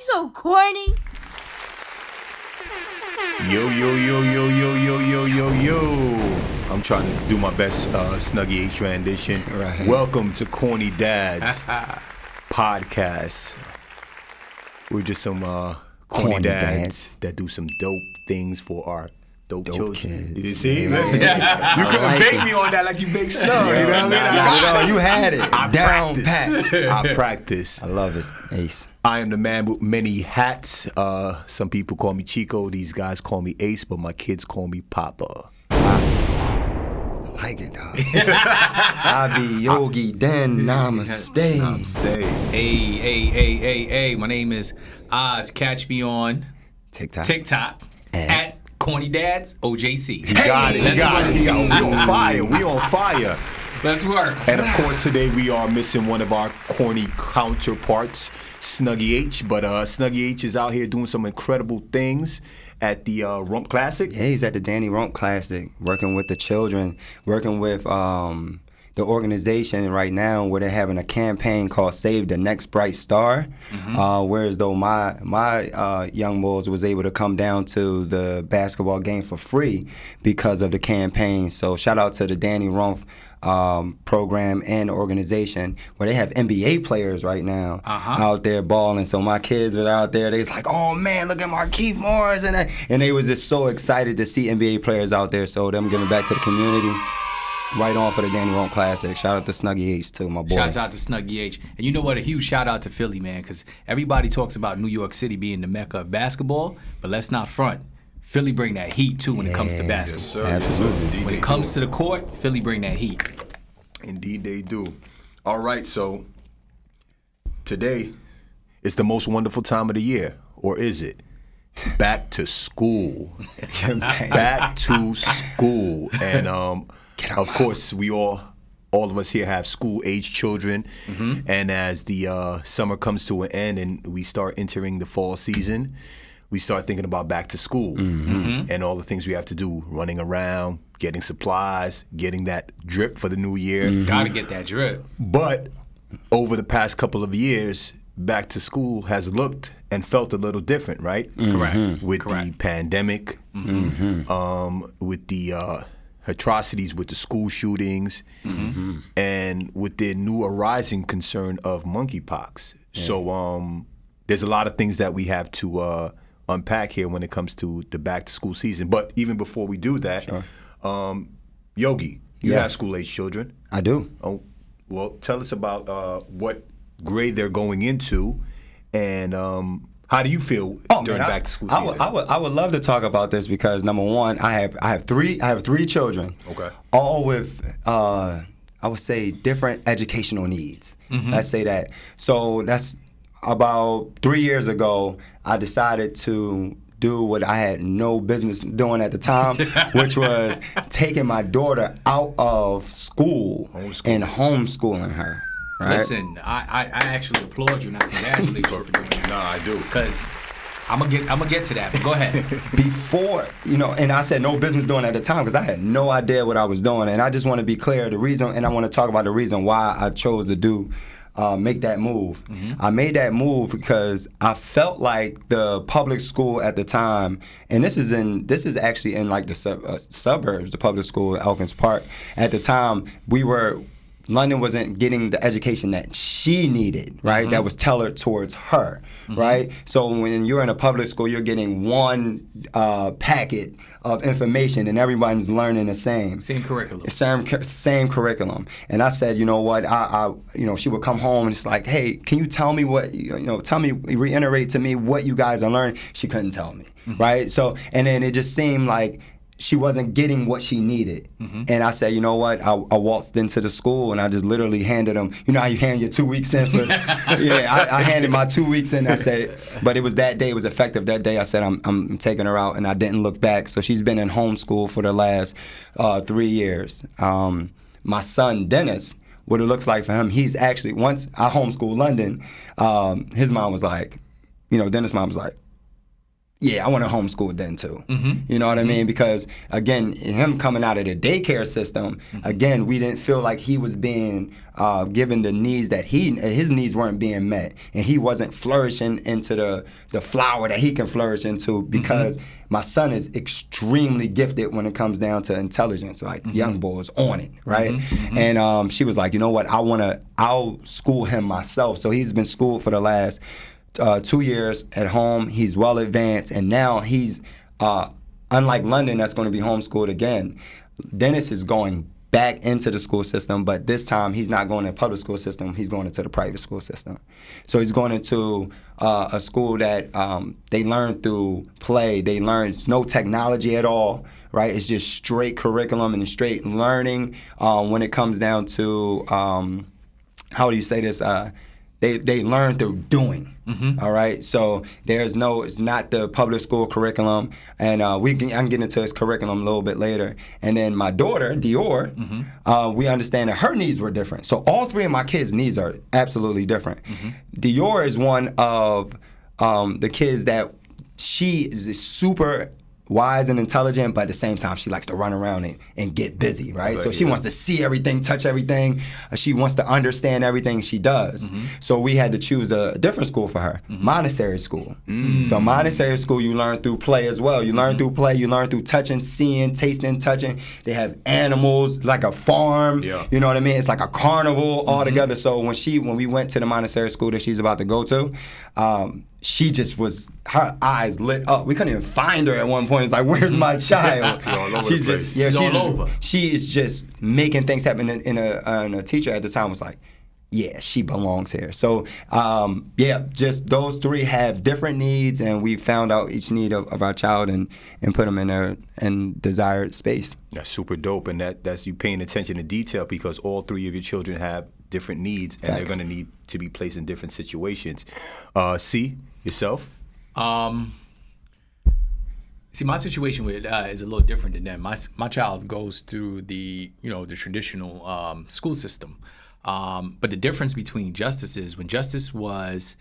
so corny. Yo, yo, yo, yo, yo, yo, yo, yo, yo. I'm trying to do my best Snuggie H rendition. Right. Welcome to Corny Dads podcast. We're just some corny dads that do some dope things for our dope children. Kids. You see? Yeah. Listen, you couldn't bake me on that like you baked Snug. You know what I mean? You had it. Down pat. I practice. I love it, Ace. I am the man with many hats. Some people call me Chico. These guys call me Ace, but my kids call me Papa. I like it, dog. I be Yogi, then Namaste. Namaste. Hey. My name is Oz. Catch me on TikTok at Corny Dads, OJC. He got it. We on fire. Let's work. And of course, today we are missing one of our corny counterparts, Snuggie H. But Snuggie H is out here doing some incredible things at the Rump Classic. Yeah, he's at the Danny Rump Classic, working with the children, working with the organization right now where they're having a campaign called Save the Next Bright Star. Whereas though my young boys was able to come down to the basketball game for free because of the campaign. So shout out to the Danny Rump program and organization where they have NBA players right now out there balling. So my kids are out there. They was like, oh man, look at Markieff Morris, and they was just so excited to see NBA players out there. So them giving back to the community. Right on for the Danny Rump Classic. Shout out to Snuggie H too, my boy. Shouts out to Snuggie H. And you know what? A huge shout out to Philly, man, because everybody talks about New York City being the mecca of basketball, but let's not front. Philly bring that heat too when it comes to basketball. Yes, sir. Absolutely. Yes, sir. When it comes to the court, Philly bring that heat. Indeed they do. All right, so today is the most wonderful time of the year, or is it? Back to school. Back to school. And of course, all of us here have school-age children. And as the summer comes to an end and we start entering the fall season, we start thinking about back to school and all the things we have to do, running around, getting supplies, getting that drip for the new year. Gotta get that drip. But over the past couple of years, back to school has looked and felt a little different, right? Correct. With the pandemic, with the atrocities with the school shootings, and with the new arising concern of monkeypox. Yeah. So there's a lot of things that we have to unpack here when it comes to the back to school season. But even before we do that, Yogi, you have school-age children. I do. Oh, well, tell us about what grade they're going into, and how do you feel during back to school season? I would love to talk about this because number one, I have three children. Okay. All with I would say different educational needs. Let's say that. So that's about 3 years ago. I decided to do what I had no business doing at the time, which was taking my daughter out of school and homeschooling her. Right? Listen, I actually applaud you and I congratulate you for doing that. No, I do. Because I'm gonna get to that, but go ahead. Before, and I said no business doing at the time because I had no idea what I was doing. And I just want to be clear, the reason, and I want to talk about the reason why I chose to make that move. I made that move because I felt like the public school at the time, and this is actually in like the suburbs, the public school, Elkins Park. At the time, London wasn't getting the education that she needed, right? That was tailored towards her, right? So when you're in a public school, you're getting one packet of information and everyone's learning the same. Same curriculum. Same curriculum. And I said, you know what, she would come home and it's like, hey, can you tell me reiterate to me what you guys are learning? She couldn't tell me, right? So, and then it just seemed like she wasn't getting what she needed. And I said, you know what, I waltzed into the school and I just literally handed them, you know how you hand your 2 weeks in for, I handed my 2 weeks in. I said, but it was that day, it was effective that day. I said, I'm taking her out, and I didn't look back. So she's been in homeschool for the last 3 years. My son, Dennis, what it looks like for him, he's actually, once I homeschooled London, his mom was like, Dennis' mom was like, yeah, I want to homeschool then too. You know what I mean? Because again, him coming out of the daycare system, again, we didn't feel like he was being given the needs that his needs weren't being met, and he wasn't flourishing into the flower that he can flourish into, because my son is extremely gifted when it comes down to intelligence. Like young boy is on it, right? And she was like, you know what? I'll school him myself. So he's been schooled for the last 2 years at home. He's well advanced, and now he's unlike London, that's going to be homeschooled again. Dennis is going back into the school system, but this time he's not going to the public school system. He's going into the private school system. So he's going into a school that they learn through play. They learn, it's no technology at all, right? It's just straight curriculum and straight learning. When it comes down to how do you say this? They learn through doing. All right, so it's not the public school curriculum, and I can get into his curriculum a little bit later. And then my daughter Dior, we understand that her needs were different. So all three of my kids' needs are absolutely different. Dior is one of the kids that she is super wise and intelligent, but at the same time, she likes to run around and get busy, right? So she wants to see everything, touch everything. She wants to understand everything she does. So we had to choose a different school for her, Montessori school. So Montessori school, you learn through play as well. You learn through play, you learn through touching, seeing, tasting, touching. They have animals, like a farm, you know what I mean? It's like a carnival all together. So when we went to the Montessori school that she's about to go to, she just her eyes lit up. We couldn't even find her at one point. It's like, where's my child? She's she is just making things happen. And a teacher at the time was like, yeah, she belongs here. So, just those three have different needs, and we found out each need of our child and put them in their desired space. That's super dope, and that's you paying attention to detail, because all three of your children have different needs, and they're going to need to be placed in different situations. C, yourself? See, my situation with is a little different than them. My child goes through the traditional school system, but the difference between Justice is when Justice was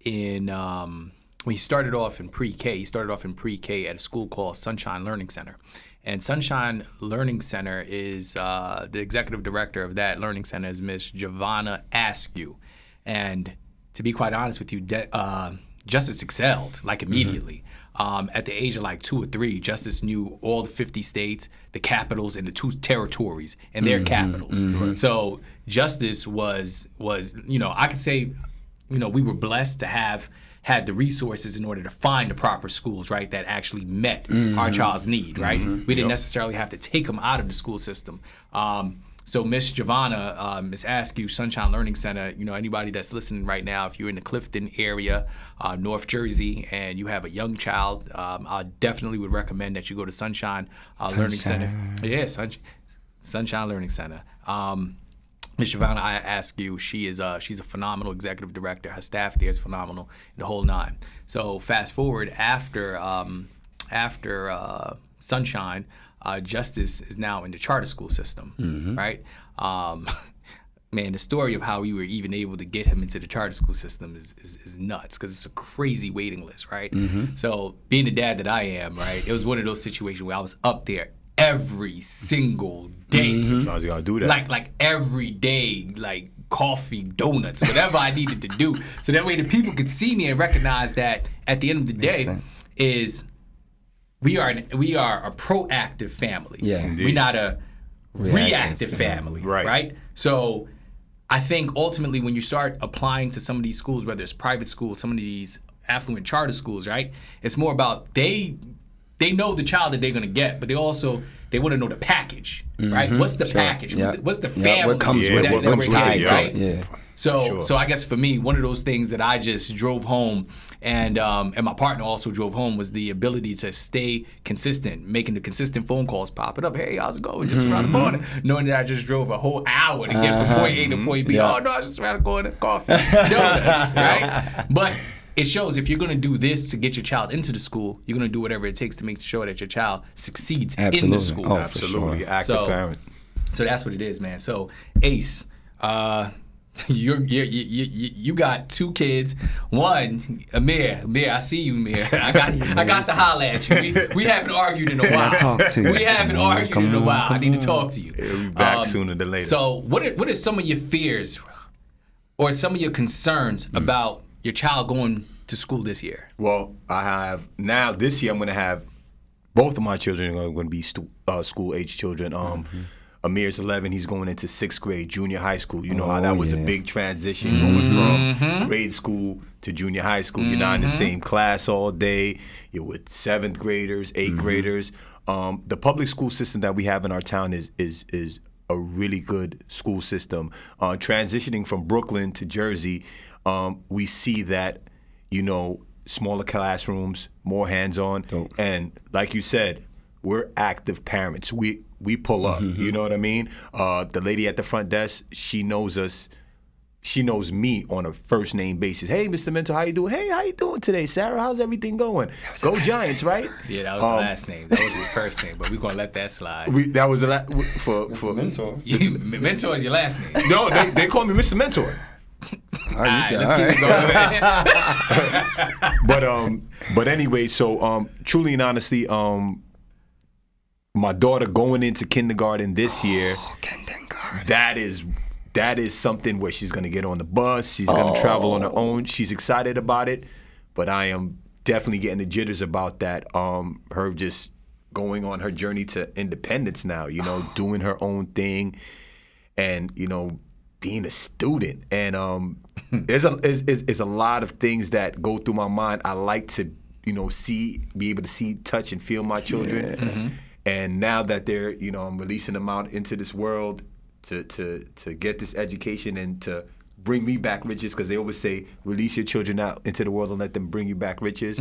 when he started off in pre-K, at a school called Sunshine Learning Center. And Sunshine Learning Center is the executive director of that learning center is Miss Giovanna Askew. And to be quite honest with you, Justice excelled like immediately. At the age of like 2 or 3, Justice knew all the 50 states, the capitals, and the 2 territories and their capitals. So Justice was I could say, we were blessed to have had the resources in order to find the proper schools, right, that actually met our child's need, right? We didn't necessarily have to take them out of the school system. So Miss Giovanna, Miss Askew, Sunshine Learning Center, anybody that's listening right now, if you're in the Clifton area, North Jersey, and you have a young child, I definitely would recommend that you go to Sunshine Learning Center. Yeah, Sunshine Learning Center. Ms. Giovanna, I ask you, she's a phenomenal executive director. Her staff there is phenomenal, the whole nine. So fast forward after Sunshine, Justice is now in the charter school system, right? Man, the story of how we were even able to get him into the charter school system is nuts, because it's a crazy waiting list, right? So being the dad that I am, right, it was one of those situations where I was up there every single day. Sometimes you gotta do that. Like every day, like coffee, donuts, whatever I needed to do. So that way the people could see me and recognize that at the end of the day is we are a proactive family. Yeah. Indeed. We're not a reactive family. Right? So I think ultimately when you start applying to some of these schools, whether it's private schools, some of these affluent charter schools, right? It's more about they know the child that they're going to get, but they want to know the package, right? What's the package? What's the family? What comes with it? What's tied, right? Yeah. So I guess for me, one of those things that I just drove home, and my partner also drove home, was the ability to stay consistent, making the consistent phone calls, popping up. Hey, how's it going? Just around the corner. Knowing that I just drove a whole hour to get from point A to point B. Oh no, I just around the corner, coffee, donuts, right? But it shows if you're going to do this to get your child into the school, you're going to do whatever it takes to make sure that your child succeeds in the school. Oh, absolutely. Active parent. So that's what it is, man. So Ace, You got 2 kids. One, Amir, I see you, Amir. I got to holler at you. We haven't argued in a while. Talk to you. We haven't argued in a while. I need to talk to you. We'll be back sooner than later. So, what are some of your fears or some of your concerns about your child going to school this year? Well, I have now this year. I'm going to have both of my children are going to be school age children. Amir's 11. He's going into 6th grade, junior high school. You know how that was a big transition going from grade school to junior high school. You're not in the same class all day. You're with 7th graders, 8th graders. The public school system that we have in our town is a really good school system. Transitioning from Brooklyn to Jersey, we see that, smaller classrooms, more hands-on, and like you said, we're active parents. We pull up. You know what I mean? The lady at the front desk, she knows us. She knows me on a first name basis. Hey, Mr. Mentor, how you doing? Hey, how you doing today, Sarah? How's everything going? Go Giants, right? Yeah, that was the last name. That was your first name, but we're gonna let that slide. That was for Mentor. Mentor is your last name. No, they call me Mr. Mentor. All right, Let's keep it going. But anyway, so truly and honestly, my daughter going into kindergarten this year, Kindergarten. that is something where she's gonna get on the bus, she's gonna travel on her own. She's excited about it, but I am definitely getting the jitters about that. Her just going on her journey to independence now, doing her own thing, and being a student. And there's a lot of things that go through my mind. I like to be able to see, touch, and feel my children. And now that they're, I'm releasing them out into this world to get this education and to bring me back riches, because they always say, release your children out into the world and let them bring you back riches.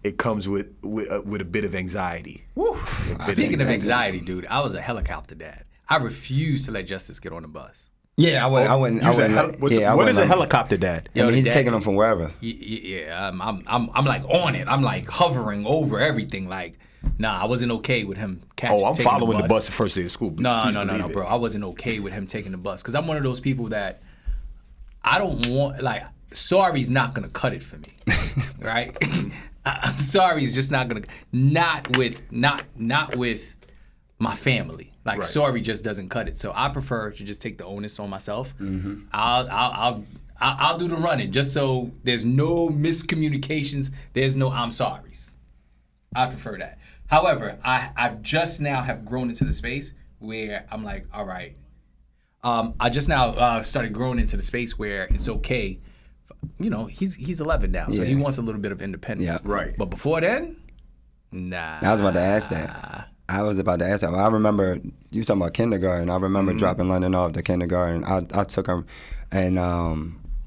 It comes with a bit of anxiety. Speaking of anxiety, dude, I was a helicopter dad. I refused to let Justice get on the bus. Yeah, I wouldn't. What is a helicopter dad? I mean, he's taking them from wherever. Yeah, I'm like on it. I'm like hovering over everything. Like, nah, I wasn't okay with him taking I'm following the bus the first day of school. No, bro. I wasn't okay with him taking the bus because I'm one of those people that I don't want. Like, sorry's not gonna cut it for me, right? I'm sorry, it's just not gonna. Not with my family. Like, right. Sorry just doesn't cut it. So I prefer to just take the onus on myself. I'll do the running just so there's no miscommunications. There's no I'm sorry's. I prefer that. However, I've just now have grown into the space where I'm like, all right. I just now started growing into the space where it's okay. He's 11 now, so he wants a little bit of independence. Yeah. Right. But before then, nah. I was about to ask that. Well, I remember you talking about kindergarten. I remember dropping London off to kindergarten. I took her, and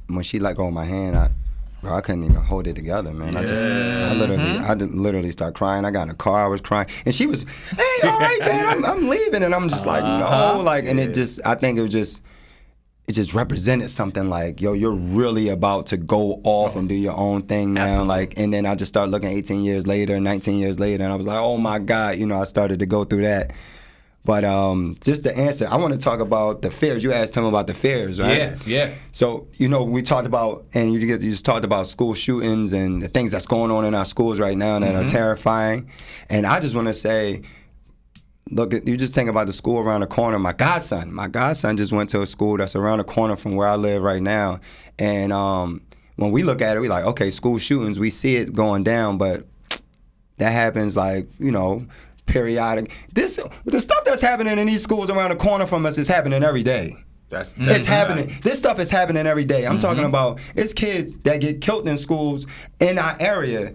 when she let go of my hand, I couldn't even hold it together, man. Yeah. I literally started crying. I got in the car, I was crying, and she was, "Hey, all right, Dad, I'm leaving," and I'm just like, no, and I think it just represented something like, yo, you're really about to go off and do your own thing now. Absolutely. And then I just started looking 18 years later, 19 years later, and I was like, oh my God, I started to go through that. But just to answer, I want to talk about the fears. You asked him about the fears, right? Yeah. So, we talked about, and you just talked about school shootings and the things that's going on in our schools right now that are terrifying. And I just want to say, look, you just think about the school around the corner. My godson just went to a school that's around the corner from where I live right now. And when we look at it, we like, okay, school shootings, we see it going down, but that happens like, periodic. The stuff that's happening in these schools around the corner from us is happening every day. It's happening. This stuff is happening every day. I'm talking about it's kids that get killed in schools in our area.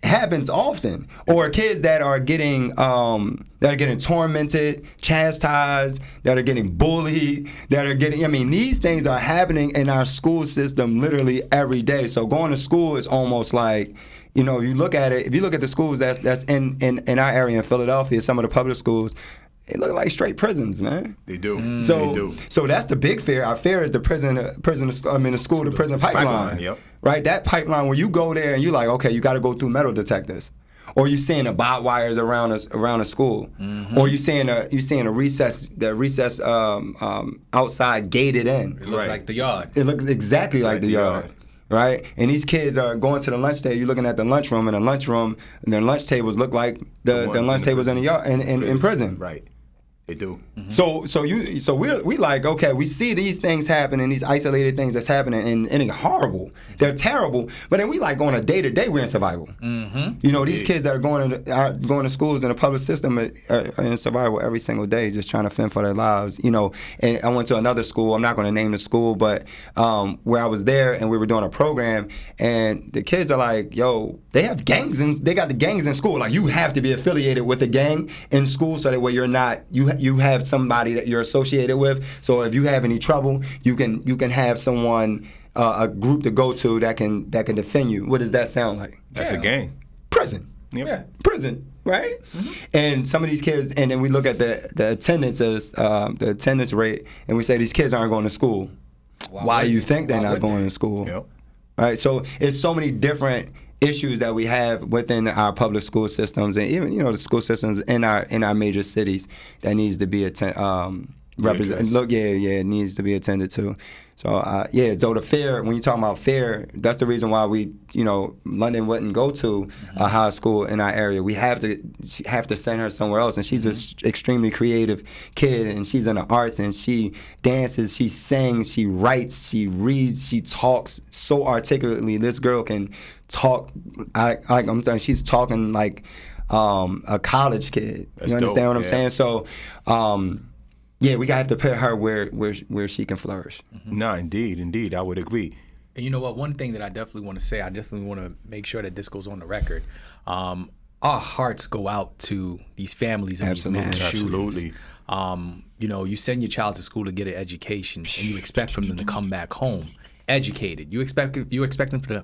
Happens often, or kids that are getting tormented, chastised, that are getting bullied, these things are happening in our school system literally every day. So going to school is almost like, you look at it, if you look at the schools that's in our area in Philadelphia, some of the public schools, they look like straight prisons, man. They do. So that's the big fear. Our fear is the the school to prison pipeline. Yep. Right? That pipeline where you go there and you're like, okay, you got to go through metal detectors. or you seeing the barbed wires around a school, or you seeing a recess outside gated in. It looks like the yard. It looks exactly like the yard. Right? And these kids are going to the lunch table. You're looking at the lunchroom, and their lunch tables look like the lunch tables in the yard in prison. Right. They do. So we like, okay, we see these things happening, these isolated things that's happening, and they're horrible. They're terrible. But then we like on a day to day, we're in survival. You know, these kids that are going to schools in the public system are in survival every single day, just trying to fend for their lives. You know, and I went to another school. I'm not going to name the school, but where I was there and we were doing a program, and the kids are like, yo, they have gangs and they got the gangs in school. Like, you have to be affiliated with a gang in school so that way you're not you have somebody that you're associated with. So if you have any trouble, you can have someone, a group to go to that can defend you. What does that sound like? That's a gang. Prison. Yep. Yeah. Prison. Right. And some of these kids, and then we look at the attendance rate, and we say these kids aren't going to school. Why you think they're not going to school? Yep. Right. So it's so many different issues that we have within our public school systems, and even the school systems in our major cities that needs to be represented. Look, it needs to be attended to. So so the fair, when you talk about fair, that's the reason why London wouldn't go to a high school in our area. We have to send her somewhere else, and she's an extremely creative kid, and she's in the arts, and she dances, she sings, she writes, she reads, she talks so articulately. This girl can talk. I'm saying, she's talking like a college kid. That's you understand dope, what I'm saying? So. We gotta have to put her where she can flourish. No, indeed, I would agree. And you know what? One thing that I definitely want to say, I definitely want to make sure that this goes on the record. Our hearts go out to these families and these mass shootings. You send your child to school to get an education, and you expect from them to come back home educated. You expect them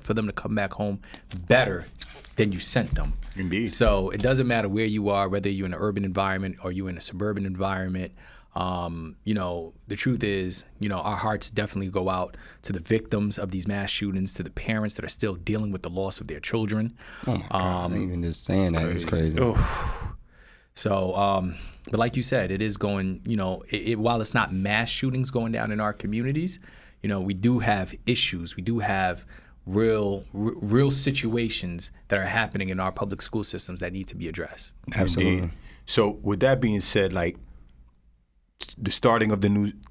for them to come back home better than you sent them. Indeed. So it doesn't matter where you are, whether you're in an urban environment or you're in a suburban environment. The truth is, our hearts definitely go out to the victims of these mass shootings, to the parents that are still dealing with the loss of their children. Oh my God! Even just saying that is crazy. So, but like you said, it is going. While it's not mass shootings going down in our communities, we do have issues. We do have real situations that are happening in our public school systems that need to be addressed. Absolutely. Indeed. So, with that being said, like, the starting of the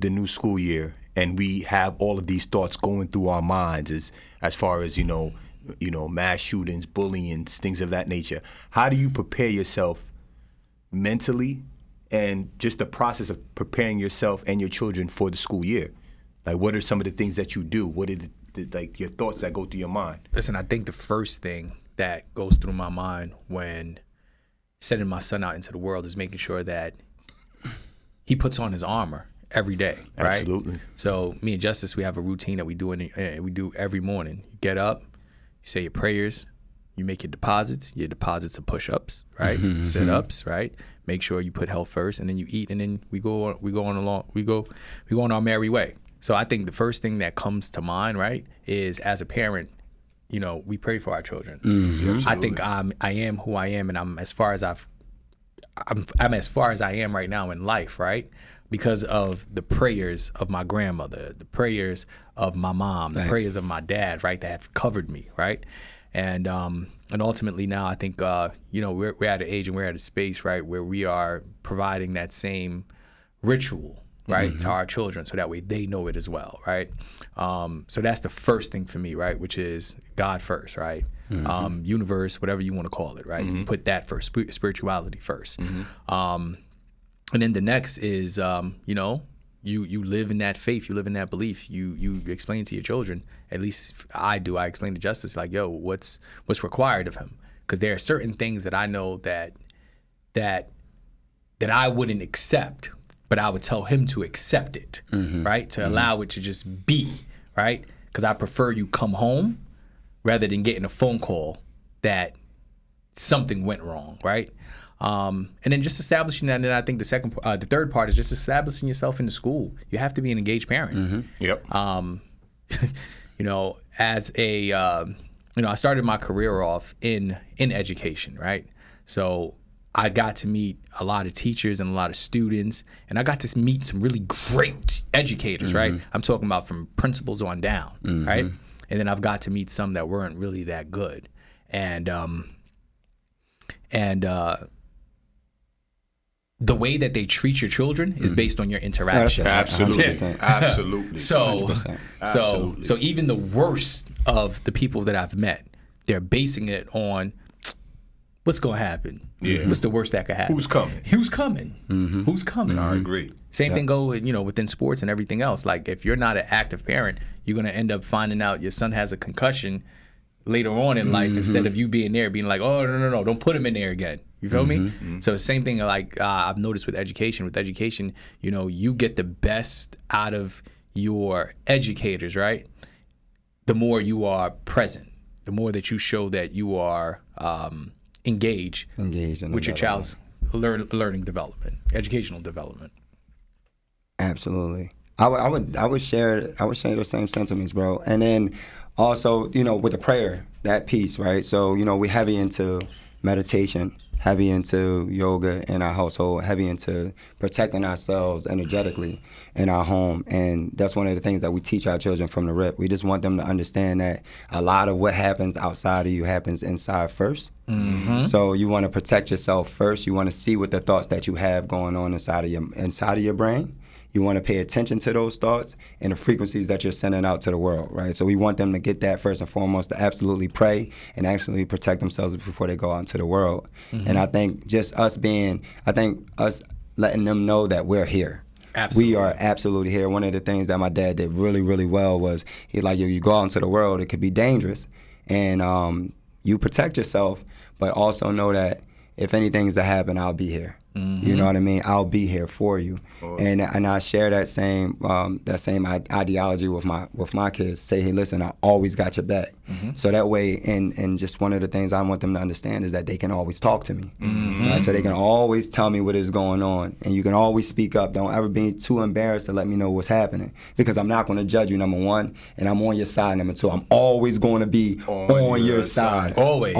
new school year, and we have all of these thoughts going through our minds as far as mass shootings, bullying, things of that nature. How do you prepare yourself mentally, and just the process of preparing yourself and your children for the school year? Like, what are some of the things that you do? What are your thoughts that go through your mind? Listen, I think the first thing that goes through my mind when sending my son out into the world is making sure that he puts on his armor every day, right? Absolutely. So me and Justice, we have a routine that we do every morning. You get up, you say your prayers, you make your deposits of push-ups, right? Sit-ups, right? Make sure you put health first, and then you eat, and then we go on our merry way. So I think the first thing that comes to mind, right, is as a parent, we pray for our children. I think I am who I am, and I'm as far as I am right now in life, right? Because of the prayers of my grandmother, the prayers of my mom, the prayers of my dad, right, that have covered me, right? And ultimately now I think we're at an age and we're at a space, right, where we are providing that same ritual, right, to our children, so that way they know it as well, right? So that's the first thing for me, right, which is God first, right? Universe, whatever you want to call it, right? Put that first, spirituality first. And then the next is, you live in that faith, you live in that belief. You explain to your children, at least I do. I explain to Justice, like, yo, what's required of him? Because there are certain things that I know that I wouldn't accept, but I would tell him to accept it, right? To allow it to just be, right? Because I prefer you come home rather than getting a phone call that something went wrong, right? And then just establishing that. And then I think the third part is just establishing yourself in the school. You have to be an engaged parent. Yep. As I started my career off in education, right? So I got to meet a lot of teachers and a lot of students, and I got to meet some really great educators, right? I'm talking about from principals on down, right? And then I've got to meet some that weren't really that good. And the way that they treat your children is based on your interaction. Absolutely. 100%. Absolutely. So 100%. so even the worst of the people that I've met, they're basing it on what's going to happen. Yeah. What's the worst that could happen? Who's coming? Who's coming? Who's coming? I agree. Same thing go within sports and everything else. Like if you're not an active parent, you're going to end up finding out your son has a concussion later on in life instead of you being there being like, oh, no, don't put him in there again. You feel me? So same thing like I've noticed with education. With education, you get the best out of your educators, right? The more you are present, the more that you show that you are engaged with your child's learning development, educational development. Absolutely. I would share the same sentiments, bro. And then also, with the prayer, that piece, right? So, we're heavy into meditation, heavy into yoga in our household, heavy into protecting ourselves energetically in our home. And that's one of the things that we teach our children from the rip. We just want them to understand that a lot of what happens outside of you happens inside first. So you want to protect yourself first. You want to see what the thoughts that you have going on inside of your brain. You want to pay attention to those thoughts and the frequencies that you're sending out to the world, right? So we want them to get that first and foremost, to absolutely pray and actually protect themselves before they go out into the world. And I think just us letting them know that we're here. Absolutely. We are absolutely here. One of the things that my dad did really, really well was he's like, you go out into the world, it could be dangerous. And you protect yourself, but also know that if anything's to happen, I'll be here. You know what I mean? I'll be here for you. And I share that same ideology with my kids. Say, hey, listen, I always got your back. So that way, and just one of the things I want them to understand is that they can always talk to me. Right? So they can always tell me what is going on, and you can always speak up. Don't ever be too embarrassed to let me know what's happening, because I'm not going to judge you, number one, and I'm on your side, number two. I'm always going to be on your side. Always.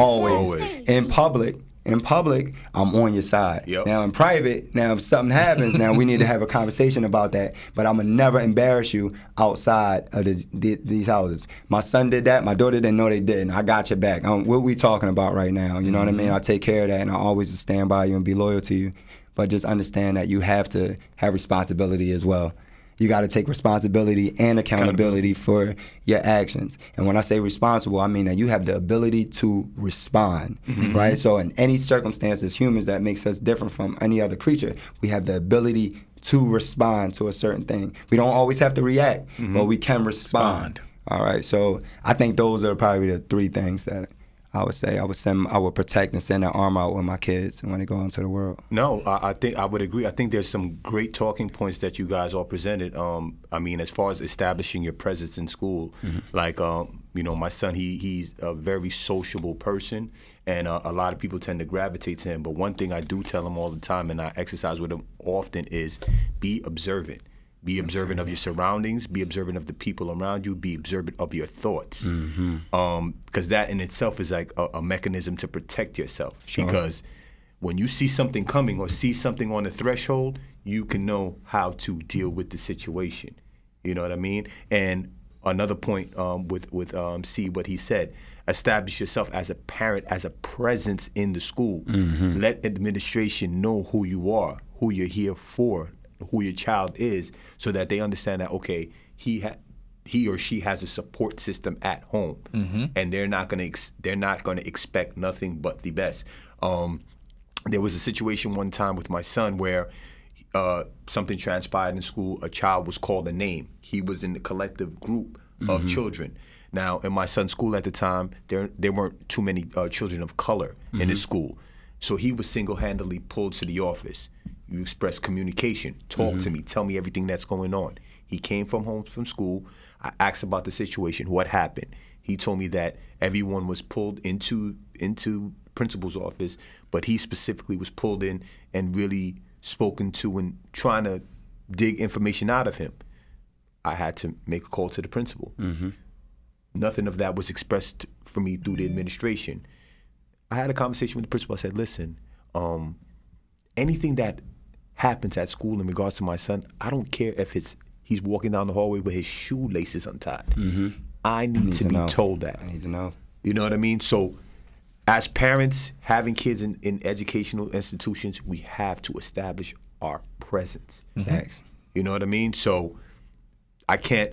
In public, I'm on your side. Yep. Now in private, if something happens, now we need to have a conversation about that. But I'm gonna never embarrass you outside of these houses. My son did that. My daughter didn't know they did. I got your back. What we talking about right now? You know what I mean? I take care of that, and I always stand by you and be loyal to you. But just understand that you have to have responsibility as well. You got to take responsibility and accountability for your actions. And when I say responsible, I mean that you have the ability to respond, right? So in any circumstance as humans that makes us different from any other creature, we have the ability to respond to a certain thing. We don't always have to react, but we can respond. All right, so I think those are probably the three things that I would say I would protect and send that arm out with my kids when they go into the world. No, I think I would agree. I think there's some great talking points that you guys all presented. I mean, as far as establishing your presence in school, like my son, he's a very sociable person, and a lot of people tend to gravitate to him. But one thing I do tell him all the time, and I exercise with him often, is be observant. Be observant of your surroundings. Be observant of the people around you. Be observant of your thoughts. Because that in itself is like a mechanism to protect yourself. Sure. Because when you see something coming or see something on the threshold, you can know how to deal with the situation. You know what I mean? And another point with C, what he said, establish yourself as a parent, as a presence in the school. Let administration know who you are, who you're here for, who your child is, so that they understand that, okay, he or she has a support system at home, and they're not gonna expect nothing but the best. There was a situation one time with my son where something transpired in school. A child was called a name. He was in the collective group of children. Now, in my son's school at the time, there weren't too many children of color in his school, so he was single-handedly pulled to the office. You express communication. Talk to me. Tell me everything that's going on. He came from school. I asked about the situation. What happened? He told me that everyone was pulled into principal's office, but he specifically was pulled in and really spoken to and trying to dig information out of him. I had to make a call to the principal. nothing of that was expressed for me through the administration. I had a conversation with the principal. I said, listen, anything that happens at school in regards to my son, I don't care if he's walking down the hallway with his shoelaces untied. I need to be told that. I need to know. You know what I mean? So as parents, having kids in educational institutions, we have to establish our presence. Thanks. You know what I mean? So I can't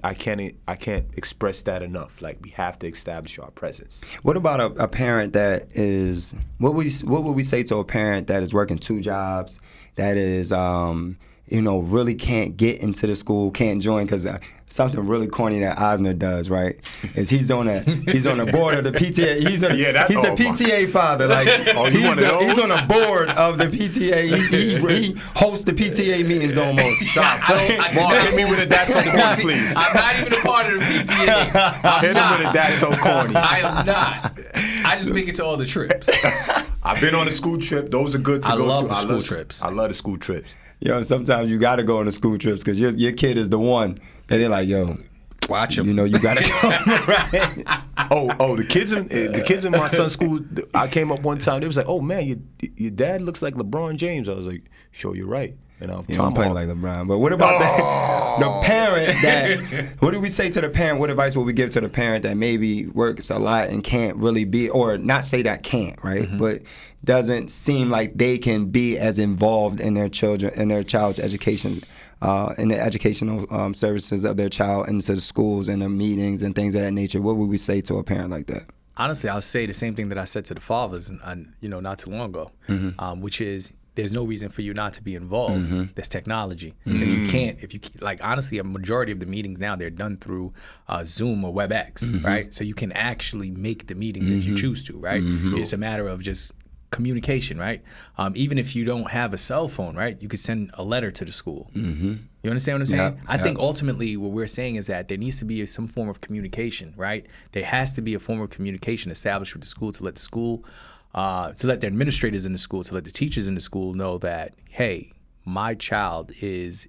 express that enough. Like, we have to establish our presence. What about a parent that is, what would we say to a parent that is working 2 jobs, that is, really can't get into the school, can't join, because something really corny that Osner does, right? Is he's on a board of the PTA. He's a PTA father. Like, he's on a board of the PTA. He hosts the PTA meetings almost. Mark, hit me with a that's so corny, please. I'm not even a part of the PTA. Hit him with a that's so corny. I am not. I just make it to all the trips. I've been on a school trip. Those are good to go to. I love the school trips. I love the school trips. Sometimes you got to go on the school trips because your kid is the one. And they're like, yo, watch him. You got to go. Right? The kids in my son's school, I came up one time, they was like, oh man, your dad looks like LeBron James. I was like, sure, you're right. And I'm playing like LeBron. But what about the parent that, what do we say to the parent? What advice would we give to the parent that maybe works a lot and can't really be, or not say that can't, right? But doesn't seem like they can be as involved in their child's education, in the educational services of their child, into the schools and the meetings and things of that nature. What would we say to a parent like that? Honestly, I'll say the same thing that I said to the fathers, not too long ago, which is, there's no reason for you not to be involved. There's technology. If you honestly, a majority of the meetings now, they're done through Zoom or WebEx, right? So you can actually make the meetings if you choose to, right? It's a matter of just communication, right? Even if you don't have a cell phone, right? You could send a letter to the school. You understand what I'm saying? I think ultimately what we're saying is that there needs to be some form of communication, right? There has to be a form of communication established with the school to let the school, to let the administrators in the school, to let the teachers in the school know that, hey, my child has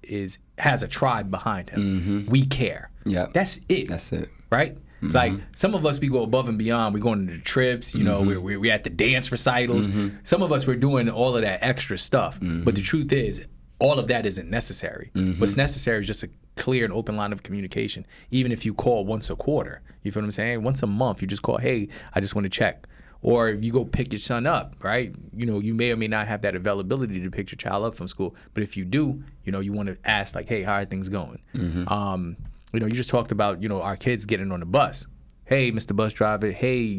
a tribe behind him. We care. That's it. That's it. Right? Like, some of us, we go above and beyond. We're going to the trips, we're at the dance recitals. Some of us, we're doing all of that extra stuff. But the truth is, all of that isn't necessary. What's necessary is just a clear and open line of communication. Even if you call once a quarter, you feel what I'm saying? Once a month, you just call, hey, I just want to check. Or if you go pick your son up, right? You may or may not have that availability to pick your child up from school. But if you do, you want to ask, like, hey, how are things going? You just talked about, our kids getting on the bus. Hey, Mr. Bus Driver. Hey,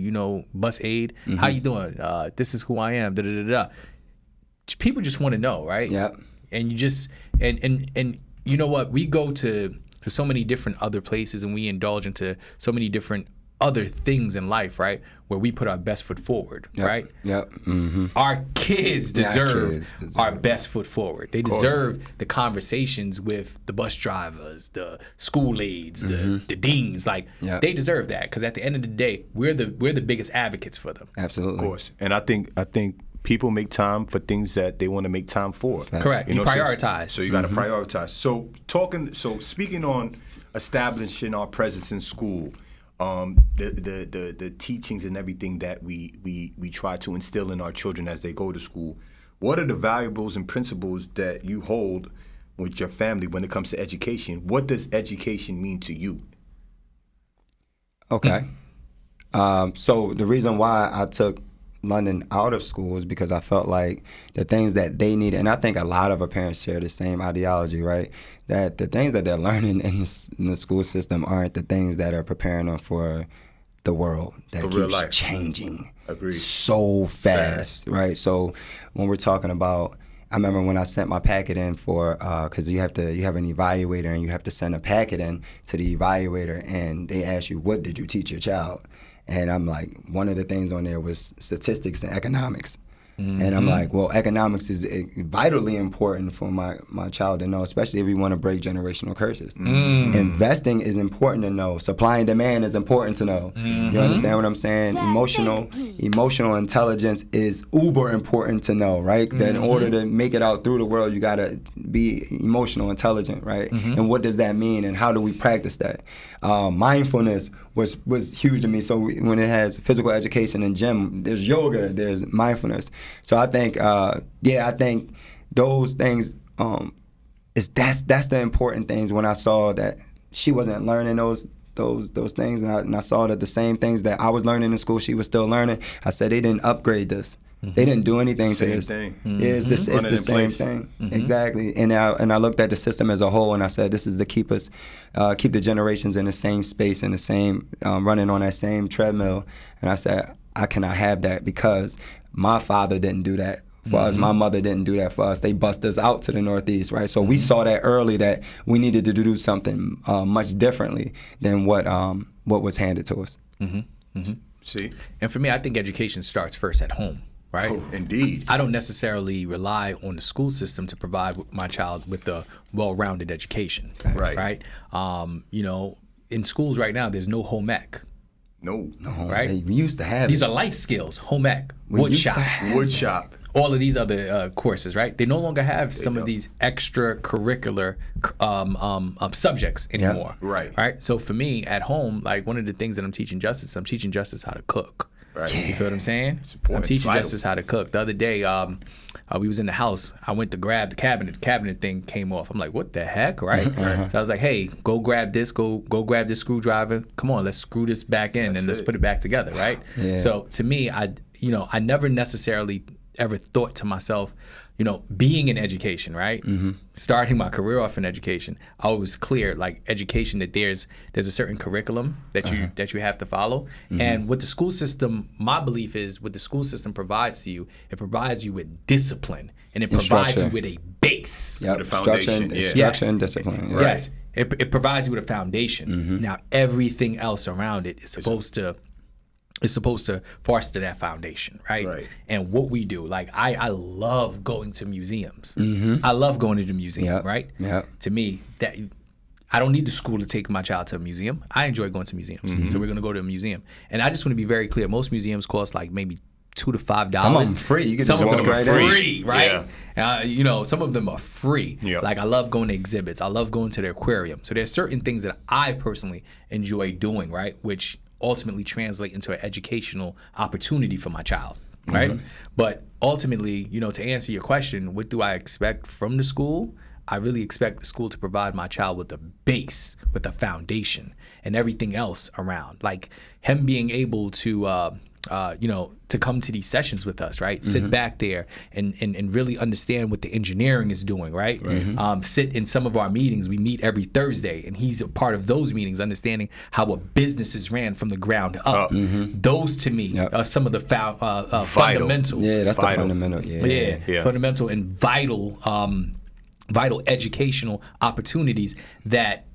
bus aide. How you doing? This is who I am. People just want to know, right? Yep. And you just and you know what? We go to so many different other places, and we indulge into so many different other things in life, right? Where we put our best foot forward, right? Our kids deserve our best foot forward. They deserve the conversations with the bus drivers, the school aides, the deans. Like, they deserve that, because at the end of the day, we're the biggest advocates for them. Absolutely. Of course. And I think people make time for things that they want to make time for. Correct. You prioritize. So you got to prioritize. So speaking on establishing our presence in school, the teachings and everything that we try to instill in our children as they go to school, what are the valuables and principles that you hold with your family when it comes to education? What does education mean to you? Okay. So the reason why I took London out of school is because I felt like the things that they need, and I think a lot of our parents share the same ideology, right? That the things that they're learning in the school system aren't the things that are preparing them for the world that keeps changing so fast, right? So when we're talking about, I remember when I sent my packet in for, because you have an evaluator and you have to send a packet in to the evaluator, and they ask you, what did you teach your child? And I'm like, one of the things on there was statistics and economics. And I'm like, well, economics is vitally important for my child to know, especially if we want to break generational curses. Investing is important to know. Supply and demand is important to know. You understand what I'm saying? Emotional emotional intelligence is uber important to know, right? That in order to make it out through the world, you gotta be emotional intelligent, right? And what does that mean, and how do we practice that? Mindfulness was huge to me. So when it has physical education and gym, there's yoga, there's mindfulness. So I think, I think those things, that's the important things. When I saw that she wasn't learning those things, and I saw that the same things that I was learning in school, she was still learning. I said they didn't upgrade this. They didn't do anything to this. Thing. Yeah, it's the same thing. Exactly. And I looked at the system as a whole, and I said this is to keep the generations in the same space, in the same running on that same treadmill. And I said I cannot have that, because my father didn't do that for us. My mother didn't do that for us. They bust us out to the Northeast, right? So we saw that early, that we needed to do something much differently than what was handed to us. See? And for me, I think education starts first at home, right? Oh, indeed. I don't necessarily rely on the school system to provide my child with a well-rounded education, right? In schools right now, there's no home ec. No. Right? We used to have These are life skills, home ec, wood used to shop. Wood shop. All of these other courses, right? They no longer have some of these extracurricular subjects anymore. Right. Right. So for me at home, like one of the things that I'm teaching Justice how to cook. Right. You feel what I'm saying? important. I'm teaching Vital. Justice how to cook. The other day, we was in the house. I went to grab the cabinet. The cabinet thing came off. I'm like, what the heck, right? So I was like, hey, go grab this. Go grab this screwdriver. Come on, let's screw this back in and let's put it back together, right? Yeah. So to me, I never necessarily ever thought to myself, being in education, right? Starting my career off in education, I was clear, like education, that there's a certain curriculum that you have to follow. And what the school system, my belief is, what the school system provides to you, it provides you with discipline, and it provides you with a base. Yep. With a foundation. Structure and discipline. Yeah. Yes, it provides you with a foundation. Now everything else around it is supposed to foster that foundation, right? And what we do, like I love going to museums. I love going to the museum, right? To me, that I don't need the school to take my child to a museum. I enjoy going to museums, so we're gonna go to a museum. And I just want to be very clear: most museums cost like maybe $2 to $5. Some of them free. You can some just of walk them right are in. free, right? Some of them are free. Like I love going to exhibits. I love going to the aquarium. So there's certain things that I personally enjoy doing, right? Which ultimately translate into an educational opportunity for my child, right? But ultimately, to answer your question, what do I expect from the school? I really expect the school to provide my child with a base, with a foundation, and everything else around. Like him being able to to come to these sessions with us, right? Sit back there and really understand what the engineering is doing, right? Sit in some of our meetings. We meet every Thursday, and he's a part of those meetings, understanding how a business is ran from the ground up. Those, to me, are some of the fundamental. Yeah, that's the fundamental. Fundamental and vital educational opportunities that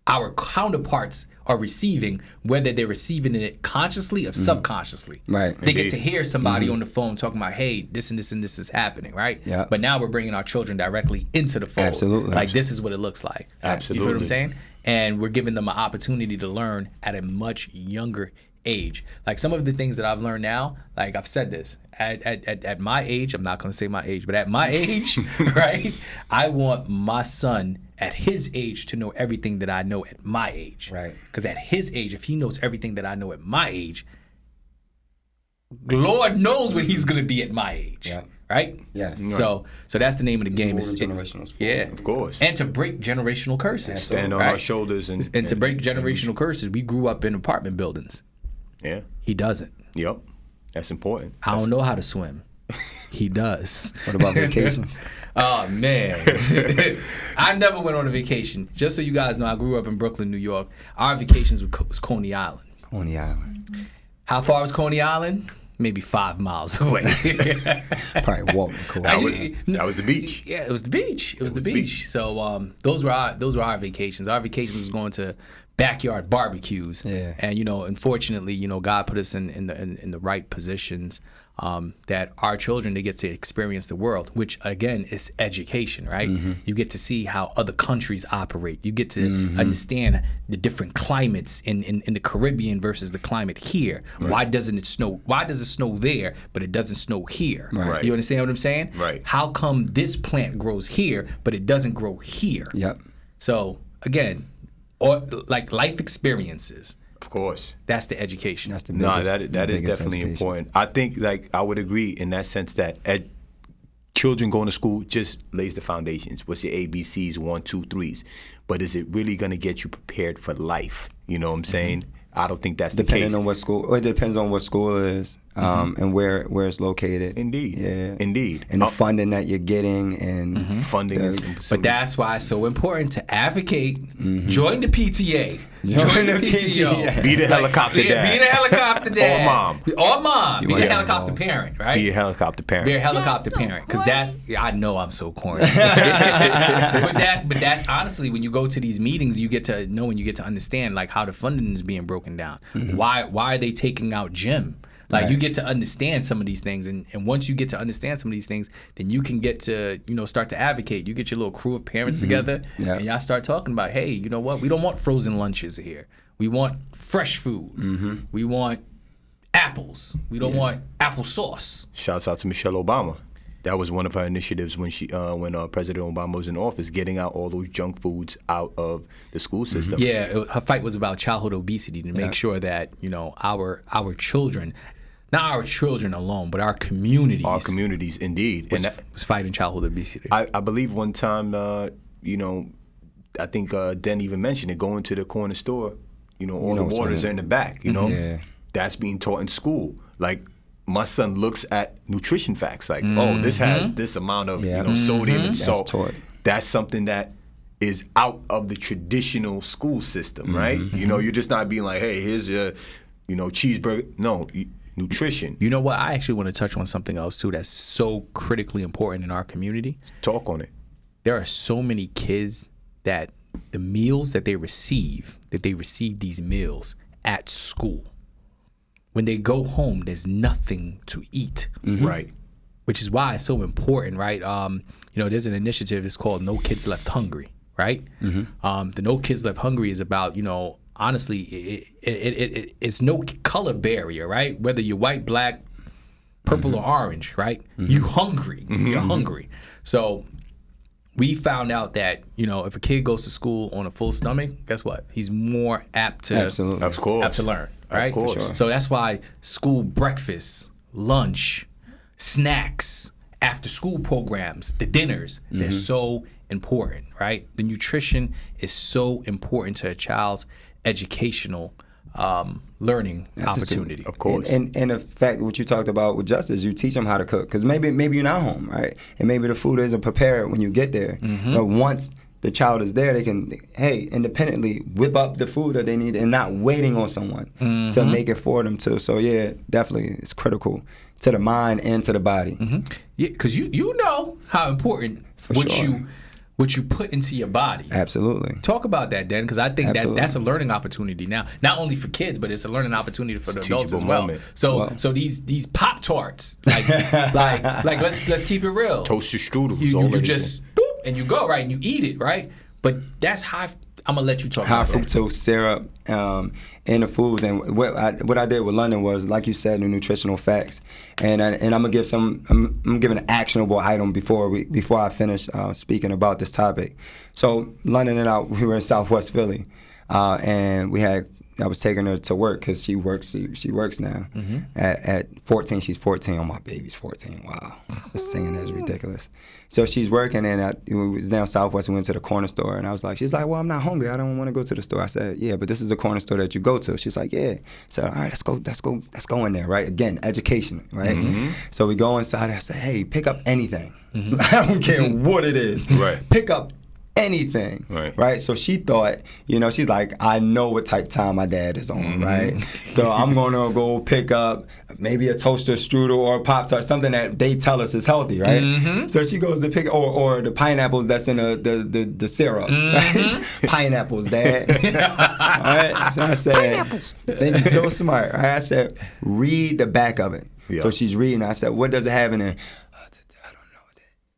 our counterparts are receiving, whether they're receiving it consciously or subconsciously. Right. They get to hear somebody on the phone talking about, hey, this and this and this is happening, right? Yeah. But now we're bringing our children directly into the fold. Absolutely. Like, this is what it looks like. Absolutely. You feel what I'm saying? And we're giving them an opportunity to learn at a much younger age. Like some of the things that I've learned now, like I've said this, at my age, I'm not going to say my age, but at my age, right, I want my son at his age to know everything that I know at my age. Right. Because at his age, if he knows everything that I know at my age, Lord knows what he's going to be at my age. Yeah. Right? Yes. So that's the name of the game. It's generational sport. Yeah. Of course. And to break generational curses. Stand on our shoulders and to break generational curses. We grew up in apartment buildings. Yeah. He doesn't. Yep. That's important. I don't know how to swim. He does. What about vacation? Oh, man. I never went on a vacation. Just so you guys know, I grew up in Brooklyn, New York. Our vacations was Coney Island. Coney Island. How far was Coney Island? Maybe 5 miles away. Probably walk the coast. That was the beach. Yeah, it was the beach. It was the beach. So those were our vacations. Our vacations was going to backyard barbecues. Yeah. And unfortunately, God put us in the right positions, that our children, they get to experience the world, which again is education, right? You get to see how other countries operate. You get to understand the different climates in the Caribbean versus the climate here. Right. Why doesn't it snow? Why does it snow there but it doesn't snow here? Right. You understand what I'm saying? Right. How come this plant grows here but it doesn't grow here? Yep. So again, or like life experiences. Of course. That's the education. That's the No, biggest, that is biggest definitely education. important. I think I would agree in that sense that children going to school just lays the foundations. What's your ABCs, 1, 2, 3s? But is it really going to get you prepared for life? You know what I'm saying? I don't think that's the case. Depending on what school, or it depends on what school it is, and where it's located. Indeed. Yeah. Indeed. And the funding that you're getting, and Funding is But that's why it's so important to advocate. Join the PTA. Join the PTO. PTA. Be the helicopter dad. Be the helicopter dad. Or mom. Or mom. Be the want helicopter to parent, right? Be a helicopter parent. Be a helicopter That's so parent, because corny. I know I'm so corny. but that's honestly, when you go to these meetings, you get to know and you get to understand like how the funding is being broken down. Why are they taking out gym? Like you get to understand some of these things, and once you get to understand some of these things, then you can get to start to advocate. You get your little crew of parents together, Yeah. and y'all start talking about, hey, you know what? We don't want frozen lunches here. We want fresh food. We want apples. We don't want applesauce. Shouts out to Michelle Obama. That was one of her initiatives when President Obama was in office, getting out all those junk foods out of the school system. Yeah, her fight was about childhood obesity to make sure that our children, not our children alone, but our communities, Indeed. was, And that, was fighting childhood obesity. I believe one time, I think Den even mentioned it, going to the corner store, all the what's waters on are in the back, Yeah. That's being taught in school. Like, my son looks at nutrition facts, like, oh, this has this amount of, Yeah. sodium and That's salt. taught. That's something that is out of the traditional school system, right? You're just not being like, hey, here's your, cheeseburger. No, nutrition. You know what? I actually want to touch on something else too that's so critically important in our community. Talk on it. There are so many kids that the meals that they receive these meals at school. When they go home, there's nothing to eat. Right. Which is why it's so important, right? There's an initiative. It's called No Kids Left Hungry, right? The No Kids Left Hungry is about, honestly, it's no color barrier, right? Whether you're white, black, purple, or orange, right? You hungry. You're hungry. So we found out that, if a kid goes to school on a full stomach, guess what? He's more apt to Absolutely. Of course. apt to learn, right? Of course. Sure. So that's why school breakfast, lunch, snacks, after school programs, the dinners, they're so important, right? The nutrition is so important to a child's educational learning opportunity. Of course. And the fact what you talked about with Justice, you teach them how to cook, because maybe you're not home, right? And maybe the food isn't prepared when you get there. But once the child is there, they can, independently whip up the food that they need and not waiting on someone to make it for them too. So yeah, definitely it's critical to the mind and to the body. Yeah, because you know how important what you put into your body. Absolutely. Talk about that, Dan, because I think Absolutely. that's a learning opportunity now. Not only for kids, but it's a learning opportunity for the It's a adults as teachable well. moment. So these Pop-Tarts, like let's keep it real. Toasted strudels. You all that just boop and you go, right, and you eat it, right? But that's high. I'm gonna let you talk High about that. fructose syrup in the foods, and what I did with London was, like you said, the nutritional facts, and I'm gonna give I'm giving an actionable item before I finish speaking about this topic. So London and we were in Southwest Philly, and I was taking her to work because she works now. At 14, she's 14. Oh, my baby's 14. Wow, just saying that's ridiculous. So she's working, and it was down Southwest. We went to the corner store, and she's like, well, I'm not hungry. I don't want to go to the store. I said, yeah, but this is the corner store that you go to. She's like, yeah. So all right, let's go in there, right? Again, education, right? So we go inside. I said, hey, pick up anything. I don't care what it is. Right. Pick up anything, Right. right? So she thought, she's like, I know what type of time my dad is on, right? So I'm gonna go pick up maybe a toaster strudel or a Pop-Tart, something that they tell us is healthy, right? So she goes to pick, or the pineapples that's in the syrup, right? Pineapples, Dad. All right? So I said, pineapples. Then you're so smart, right? I said, read the back of it. Yeah. So she's reading. I said, what does it have in it? I don't know.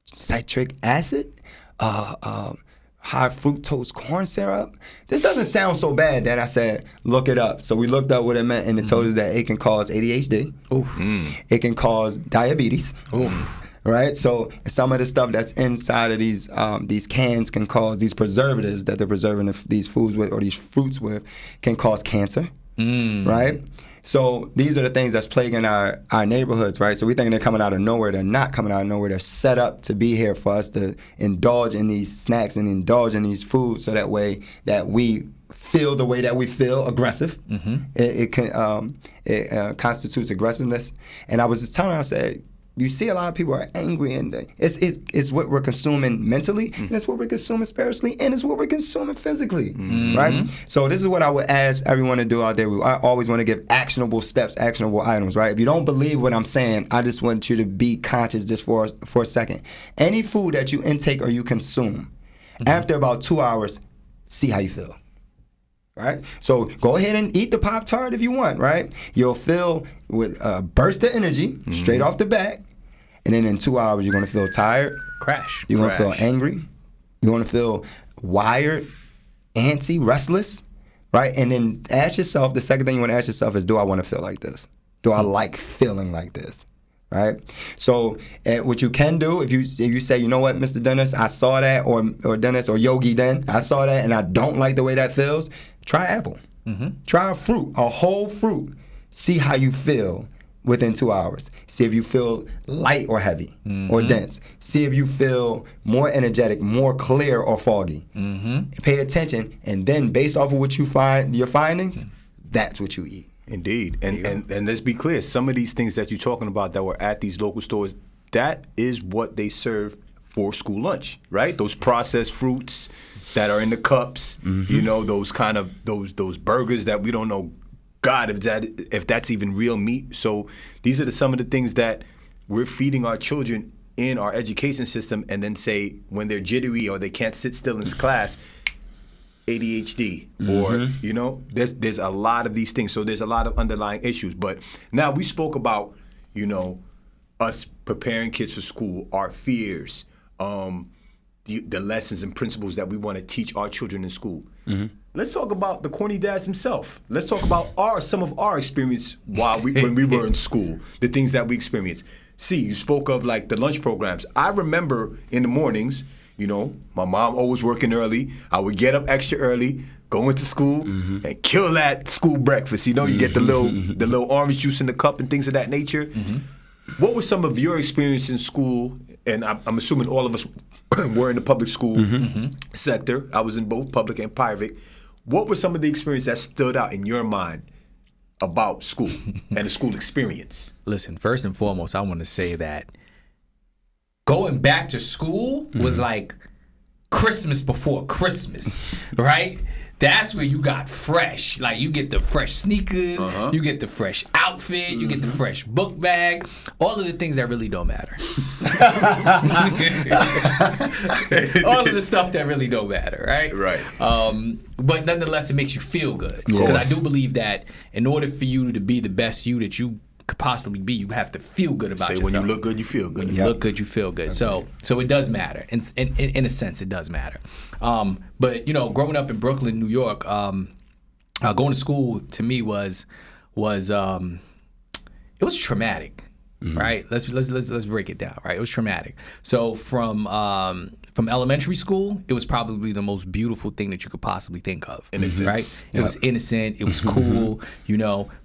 Citric acid? High fructose corn syrup. This doesn't sound so bad, Dad. I said, look it up. So we looked up what it meant, and it told us that it can cause ADHD. It can cause diabetes. Right? So some of the stuff that's inside of these cans can cause, these preservatives that they're preserving these foods with or these fruits with, can cause cancer. Right? So these are the things that's plaguing our neighborhoods, right? So we think they're coming out of nowhere. They're not coming out of nowhere. They're set up to be here for us to indulge in these snacks and indulge in these foods, so that way that we feel the way that we feel, aggressive. It constitutes aggressiveness. And I was just telling her, I said, you see a lot of people are angry, and it's what we're consuming mentally, and it's what we're consuming spiritually, and it's what we're consuming physically, right? So this is what I would ask everyone to do out there. I always want to give actionable steps, actionable items, right? If you don't believe what I'm saying, I just want you to be conscious just for a second. Any food that you intake or you consume, after about 2 hours, see how you feel. Right? So go ahead and eat the Pop-Tart if you want, right? You'll feel with a burst of energy straight off the bat, and then in 2 hours you're going to feel tired. Crash. You're going to feel angry. You're going to feel wired, antsy, restless, right? And then ask yourself, the second thing you want to ask yourself is, do I want to feel like this? Do I like feeling like this? Right? So what you can do, if you say, you know what, Mr. Dennis, I saw that, or Dennis, or Yogi Den, I saw that and I don't like the way that feels, try apple. Try a fruit, a whole fruit. See how you feel within 2 hours. See if you feel light or heavy or dense. See if you feel more energetic, more clear or foggy. Pay attention, and then based off of what you find, your findings, that's what you eat. Indeed. And let's be clear, some of these things that you're talking about that were at these local stores, that is what they serve for school lunch, right? Those processed fruits that are in the cups, those kind of those burgers that we don't know, God, if that's even real meat. So these are some of the things that we're feeding our children in our education system, and then say when they're jittery or they can't sit still in class, ADHD, or there's a lot of these things. So there's a lot of underlying issues. But now we spoke about us preparing kids for school, our fears, the lessons and principles that we want to teach our children in school. Let's talk about the Corny Dads himself. Let's talk about some of our experience when we were in school, the things that we experienced. See, you spoke of like the lunch programs. I remember in the mornings, my mom always working early. I would get up extra early, go into school, and kill that school breakfast. You get the little orange juice in the cup and things of that nature. What were some of your experience in school? And I'm assuming all of us were in the public school sector. I was in both public and private. What were some of the experiences that stood out in your mind about school and the school experience? Listen, first and foremost, I want to say that going back to school was like Christmas before Christmas, right? That's where you got fresh. Like, you get the fresh sneakers, you get the fresh outfit, you get the fresh book bag, all of the things that really don't matter. All of the stuff that really don't matter, right? Right. But nonetheless, it makes you feel good. Because I do believe that in order for you to be the best you that you could possibly be, you have to feel good about yourself. When you look good, you feel good. When you look good, you feel good. Okay. So it does matter. In a sense, it does matter. But growing up in Brooklyn, New York, going to school to me was traumatic. Right? Let's break it down. Right? It was traumatic. So from elementary school, it was probably the most beautiful thing that you could possibly think of. Innocence. Right? It was innocent. It was cool.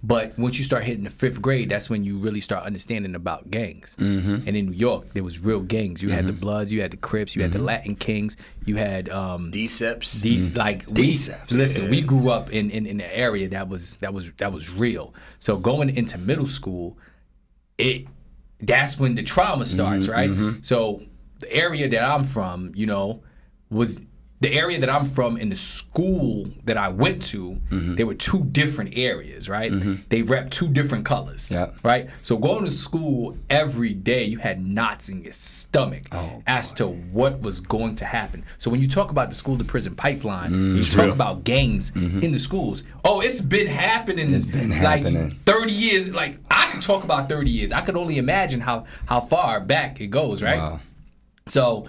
But once you start hitting the 5th grade, that's when you really start understanding about gangs. And in New York, there was real gangs. You had the Bloods, you had the Crips, you had the Latin Kings, you had Deceps. Deceps. Listen, we grew up in an area that was real. So going into middle school, that's when the trauma starts, right? So the area that I'm from, was the area that I'm from and the school that I went to, they were two different areas, right? They rep two different colors, right? So going to school every day, you had knots in your stomach as to what was going to happen. So when you talk about the school to prison pipeline, you talk about gangs in the schools. Oh, it's been happening. It's been like happening. 30 years. Like I could talk about 30 years. I could only imagine how far back it goes, right? Wow. So,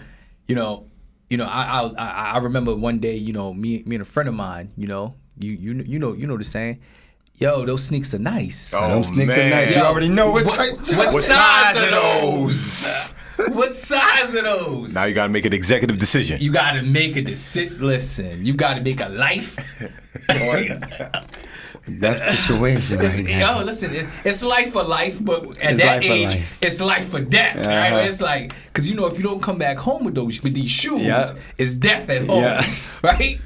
I remember one day, me and a friend of mine, you know the saying, yo, those sneaks are nice. Oh, Them sneaks man. are nice. You already know what type. What size are those? What size are those? Now you gotta make an executive decision. You gotta make a decision. Listen, you gotta make a life. That situation. Listen, it's life for life, but at It's that life for age, life. it's life for death, right? It's like, because if you don't come back home with these shoes, it's death at home, right?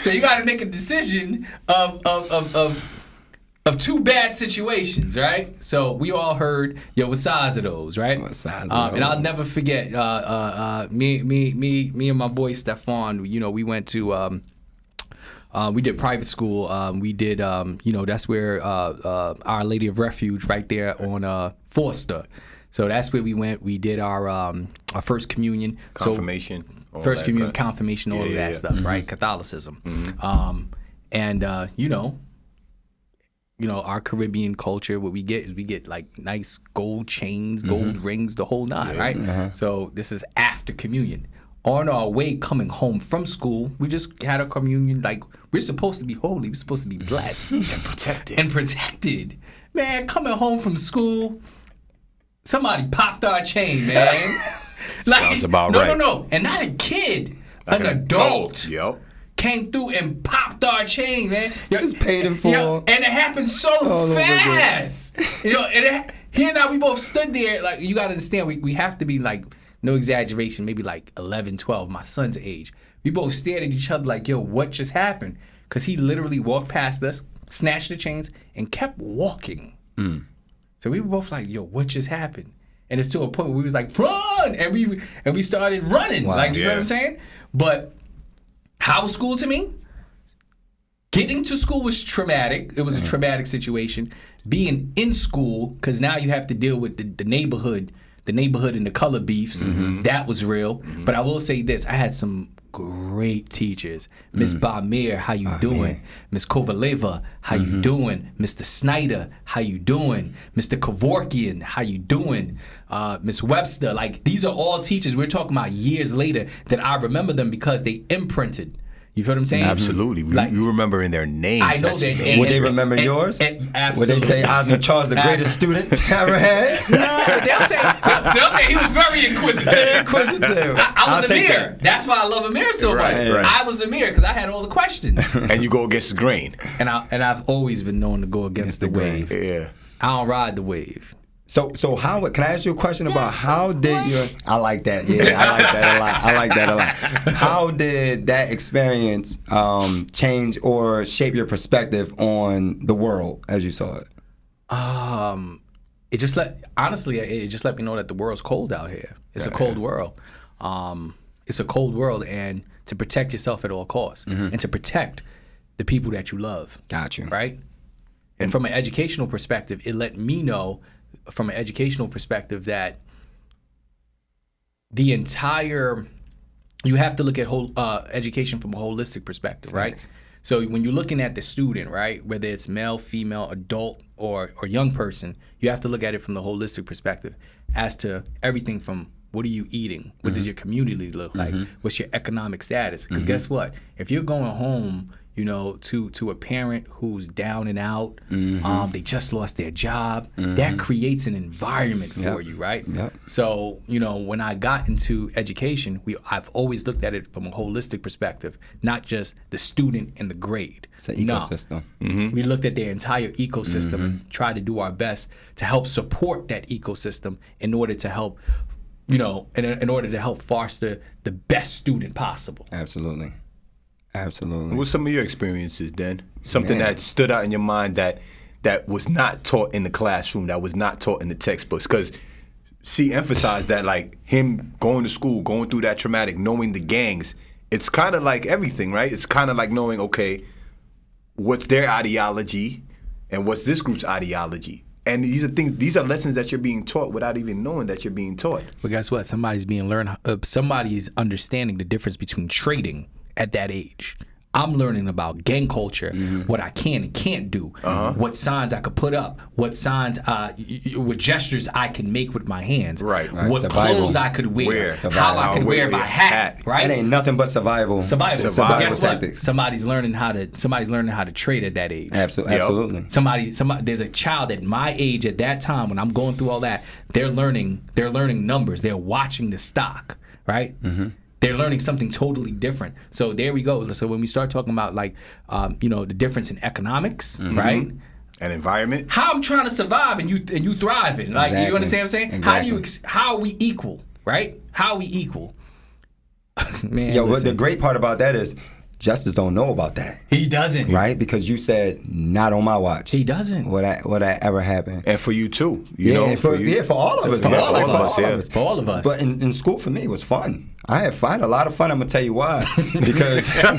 So you got to make a decision of two bad situations, right? So we all heard, yo, what size are those, right? What size are those? And I'll never forget, me and my boy Stefan, we went to. We did private school. We did, that's where Our Lady of Refuge right there on Forster. So that's where we went. We did our first communion. Confirmation. So, first communion, confirmation, all of that stuff, right? Catholicism. Our Caribbean culture, what we get is we get like nice gold chains, gold rings, the whole nine, right? So this is after communion. On our way coming home from school, we just had a communion. Like, we're supposed to be holy. We're supposed to be blessed. And protected. Man, coming home from school, somebody popped our chain, man. Sounds about right. No. And not a kid. Like an adult. Yep. Came through and popped our chain, man. It's paid in full. And it happened so fast. Here now we both stood there. Like, you got to understand, we have to be like, no exaggeration, maybe like 11, 12, my son's age. We both stared at each other like, yo, what just happened? Because he literally walked past us, snatched the chains, and kept walking. So we were both like, yo, what just happened? And it's to a point where we was like, run! And we started running. Wow. Like, you know what I'm saying? But how was school to me? Getting to school was traumatic. It was a traumatic situation. Being in school, because now you have to deal with the neighborhood and the color beefs, that was real. But I will say this, I had some great teachers. Miss Bamir, how you doing? Miss Kovaleva, how you doing? Mr. Snyder, how you doing? Mr. Kevorkian, how you doing? Miss Webster, like, these are all teachers we're talking about years later that I remember them because they imprinted. You feel what I'm saying? Absolutely. You remember in their names. I know their names. Would they remember yours? Absolutely. Would they say Oscar Charles, the greatest student ever had? No, they'll say he was very inquisitive. Inquisitive. I was Amir. That's why I love Amir so much. Right. I was Amir because I had all the questions. And you go against the grain. And I've always been known to go against the wave. Yeah. I don't ride the wave. So how, can I ask you a question about how did your, I like that, yeah, I like that a lot. How did that experience change or shape your perspective on the world as you saw it? It just let me know that the world's cold out here. It's a cold world. It's a cold world, and to protect yourself at all costs, and to protect the people that you love. Got you. Right? And from an educational perspective, it let me know from an educational perspective that you have to look at education from a holistic perspective, right? Right. So when you're looking at the student, right, whether it's male, female, adult, or young person, you have to look at it from the holistic perspective as to everything from what are you eating? What does your community look like? What's your economic status? Because guess what? If you're going home, to a parent who's down and out, they just lost their job, that creates an environment for you, right? Yep. So, when I got into education, I've always looked at it from a holistic perspective, not just the student and the grade. It's an ecosystem. We looked at their entire ecosystem and tried to do our best to help support that ecosystem in order to help, in order to help foster the best student possible. Absolutely. What's some of your experiences, then? Something that stood out in your mind that was not taught in the classroom, that was not taught in the textbooks? Because she emphasized that, like, him going to school, going through that traumatic, knowing the gangs, it's kind of like everything, right? It's kind of like knowing, okay, what's their ideology and what's this group's ideology. And these are lessons that you're being taught without even knowing that you're being taught. But guess what? Somebody's understanding the difference between trading at that age. I'm learning about gang culture, what I can and can't do, what signs I could put up, what signs, what gestures I can make with my hands, right. What Survival. clothes I could wear, how I could wear my hat, right? That ain't nothing but survival. Survival. Guess tactics. what? Somebody's learning how to trade at that age. Absolutely. Somebody. There's a child at my age at that time when I'm going through all that. They're learning numbers. They're watching the stock, right? Mm-hmm. They're learning something totally different. So there we go. So when we start talking about like, the difference in economics, right? And environment. How I'm trying to survive and you thriving. Like, Exactly. you understand what I'm saying? Exactly. How are we equal, right? How are we equal? Man, Yo, but listen. the great part about that is Justice don't know about that. He doesn't. Right? Because you said, not on my watch. He doesn't. Would that ever happen? And for you too. You know, for all of us. For all of us, yeah. For all of us. But in school for me it was fun. I had a lot of fun. I'm gonna tell you why. Because I'm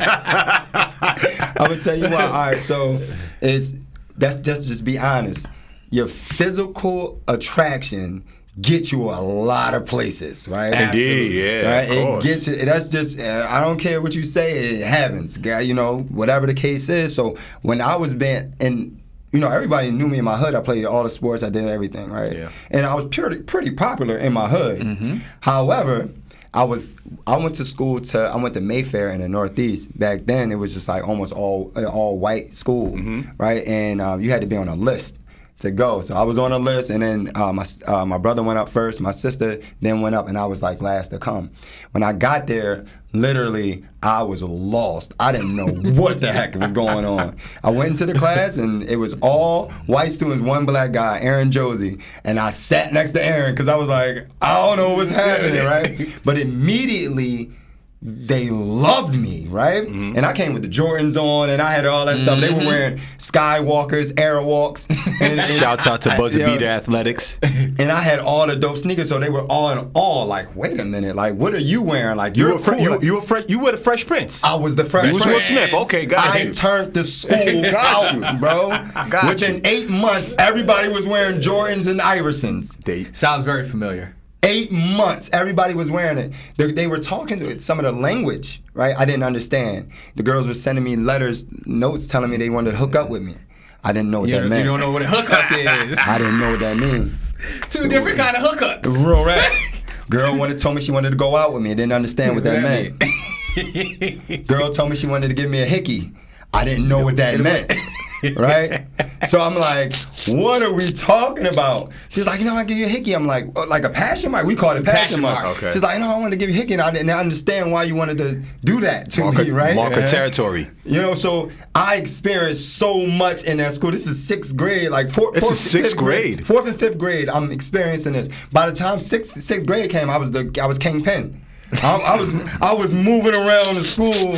gonna tell you why. All right, so that's just be honest. Your physical attraction gets you a lot of places, right? Indeed, yeah. Right? Of It course. gets it. That's just. I don't care what you say. It happens. You know, whatever the case is. So when I was everybody knew me in my hood. I played all the sports. I did everything, right? Yeah. And I was pretty popular in my hood. Mm-hmm. However, I went to Mayfair in the Northeast. Back then, it was just like almost all white school, right? And you had to be on a list to go. So I was on a list, and then my brother went up first. My sister then went up, and I was like last to come. When I got there, literally, I was lost. I didn't know what the heck was going on. I went into the class, and it was all white students, one black guy, Aaron Josie, and I sat next to Aaron because I was like, I don't know what's happening, right? But immediately, they loved me, right? And I came with the Jordans on, and I had all that stuff. They were wearing Skywalkers, Airwalks. And Shouts out to Buzzer Beater Athletics. And I had all the dope sneakers, so they were all in all like, wait a minute, like, what are you wearing? Like, You you're were fresh. cool. You were the Fresh Prince. I was the Fresh You was Will Prince. Smith. Okay, got I you. turned the school out, bro. Got Within you. 8 months, everybody was wearing Jordans and Iversons. Sounds very familiar. 8 months, everybody was wearing it. They were talking to some of the language, right? I didn't understand. The girls were sending me notes telling me they wanted to hook up with me. I didn't know what that meant. You don't know what a hookup is. I didn't know what that means. Two different kind of hookups. Real rap. Girl told me she wanted to go out with me. I didn't understand what that meant. Girl told me she wanted to give me a hickey. I didn't know what that meant. Right? So I'm like, what are we talking about? She's like, I give you a hickey. I'm like a passion mark? We call it passion mark. Okay. She's like, I want to give you a hickey. And I didn't understand why you wanted to do that to me, right? Marker territory. So I experienced so much in that school. This is sixth grade, like This is sixth grade. Fourth and fifth grade, I'm experiencing this. By the time sixth grade came, I was kingpin. I was moving around the school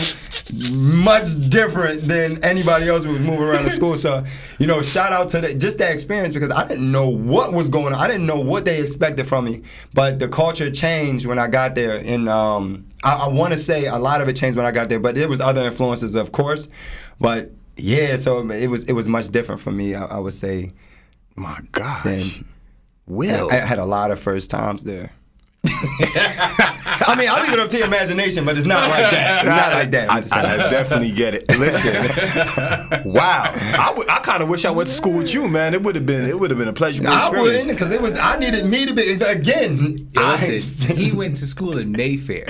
much different than anybody else who was moving around the school. So, shout out to that experience, because I didn't know what was going on. I didn't know what they expected from me. But the culture changed when I got there. And I want to say a lot of it changed when I got there, but there was other influences, of course. But yeah, so it was much different for me, I would say. My gosh. Than, Will. I had a lot of first times there. I mean, I'll leave it up to your imagination, but it's not like that. It's not like that. I definitely get it. Listen, wow. I kind of wish I went to school with you, man. It would have been a pleasurable I experience. wouldn't, because I needed me to be again. Listen, he went to school in Mayfair.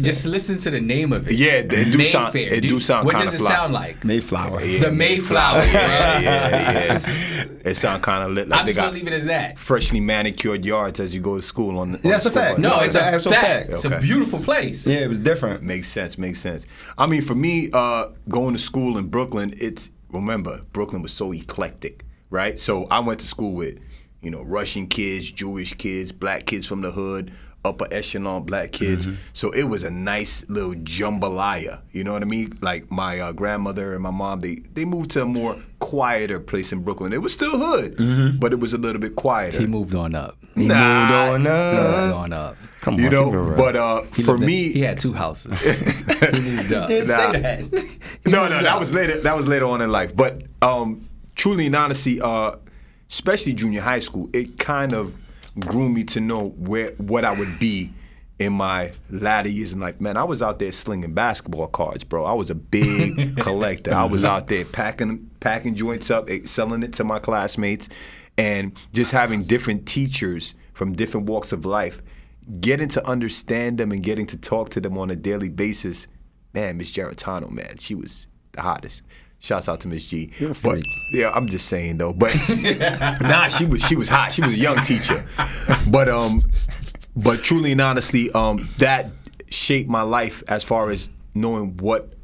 Just listen to the name of it. Yeah, it do sound. Mayfair. It do sound What kind does of it fly. sound like? Mayflower. Yeah, The Mayflower. Yeah. It sound kind of lit. Like I'm they just gonna got leave it as that. freshly manicured yards as you go to school on the. That's a fact. No, it's a That's a fact. fact. It's a Okay. beautiful place. Yeah, it was different. Makes sense. I mean, for me, going to school in Brooklyn, remember, Brooklyn was so eclectic, right? So I went to school with, Russian kids, Jewish kids, black kids from the hood, upper echelon black kids. So it was a nice little jambalaya. You know what I mean? Like my grandmother and my mom, they moved to a more quieter place in Brooklyn. It was still hood, but it was a little bit quieter. He moved on up. He moved on Moved up. on up. Come on, You keep it know, real. but for me, He had 2 houses. He moved up. Didn't Nah. say that. no, that was later. That was later on in life. But truly and honestly, especially junior high school, it kind of grew me to know what I would be in my latter years in life. Man, I was out there slinging basketball cards, bro. I was a big collector. I was out there packing joints up, selling it to my classmates, and just having different teachers from different walks of life, getting to understand them and getting to talk to them on a daily basis. Man, Miss Geritano, man, she was the hottest. Shouts out to Miss G. You're a But freak. yeah, I'm just saying though. But nah, she was hot. She was a young teacher. But truly and honestly, that shaped my life as far as knowing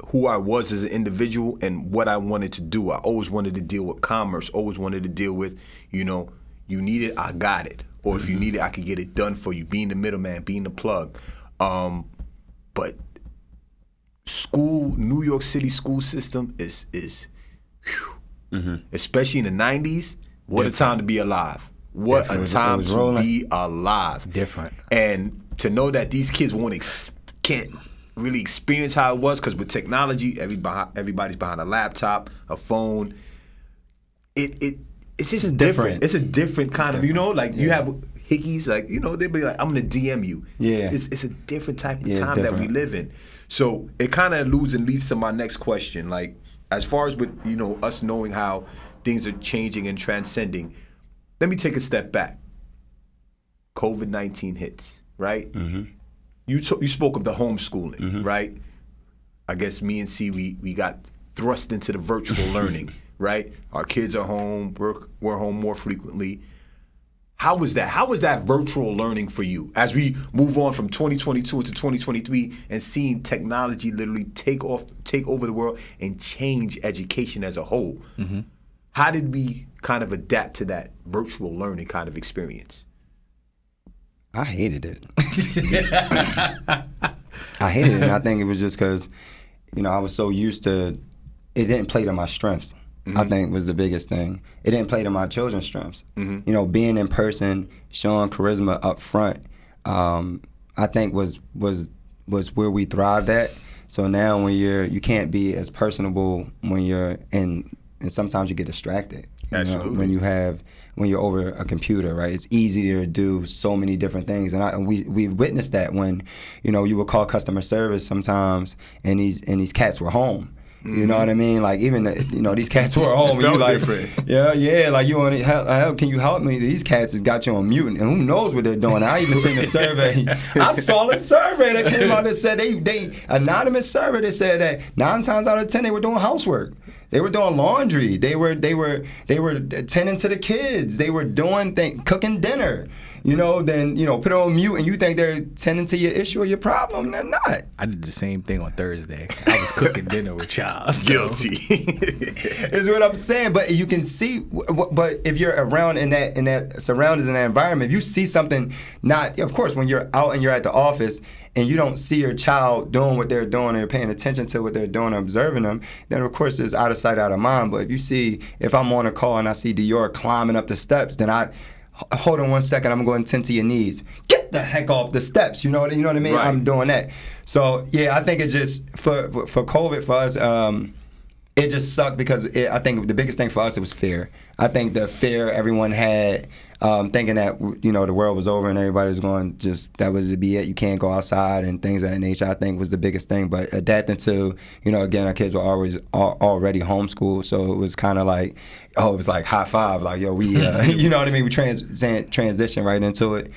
who I was as an individual and what I wanted to do. I always wanted to deal with commerce. Always wanted to deal with, you need it, I got it. Or if you need it, I can get it done for you. Being the middleman, being the plug. But New York City school system is especially in the 90s, what a time to be alive. What a time to be alive. Different. And to know that these kids can't really experience how it was, because with technology, everybody's behind a laptop, a phone. It's just different. It's a different kind of, you have hickeys, they'll be like, I'm gonna DM you. Yeah. It's a different type of Yeah, it's time that we different. live in. So it kind of alludes and leads to my next question. Like, as far as with, us knowing how things are changing and transcending, let me take a step back. COVID-19 hits, right? Mm-hmm. You spoke of the homeschooling, right? I guess me and C, we got thrust into the virtual learning, right? Our kids are home, we're home more frequently. How was that? How was that virtual learning for you as we move on from 2022 into 2023 and seeing technology literally take over the world and change education as a whole? Mm-hmm. How did we kind of adapt to that virtual learning kind of experience? I hated it. I hated it, and I think it was just because, I was so used to it didn't play to my strengths. I think was the biggest thing. It didn't play to my children's strengths. Being in person, showing charisma up front, I think was where we thrived at. So now when you can't be as personable when you're in, and sometimes you get distracted. Absolutely. When you're over a computer, right? It's easier to do so many different things, and we witnessed that when, you would call customer service sometimes, and these cats were home. You know what I mean? Like, even these cats were home. It felt and you like, different. yeah. Like, you want to help? Can you help me? These cats has got you on mute, and who knows what they're doing? I even seen a survey. I saw a survey that came out that said they anonymous survey that said that 9 times out of 10 they were doing housework. They were doing laundry. They were tending to the kids. They were doing cooking dinner. Then put it on mute, and you think they're tending to your issue or your problem. They're not. I did the same thing on Thursday. I was cooking dinner with y'all. So. Guilty. Is what I'm saying. But you can see. But if you're around in that surroundings in that environment, if you see something not, of course, when you're out and you're at the office and you don't see your child doing what they're doing or paying attention to what they're doing or observing them, then of course it's out of sight, out of mind. But if I'm on a call and I see Dior climbing up the steps, then hold on 1 second, I'm going to tend to your needs. Get the heck off the steps. You know what I mean? Right. I'm doing that. So yeah, I think it just for COVID for us, it just sucked because I think the biggest thing for us, it was fear. I think the fear everyone had, thinking that the world was over and everybody was going, that was to be it. You can't go outside and things of that nature, I think was the biggest thing. But adapting to, again, our kids were already homeschooled, so it was kind of like, it was like high five, like, yo, we, you know what I mean? We transition right into it.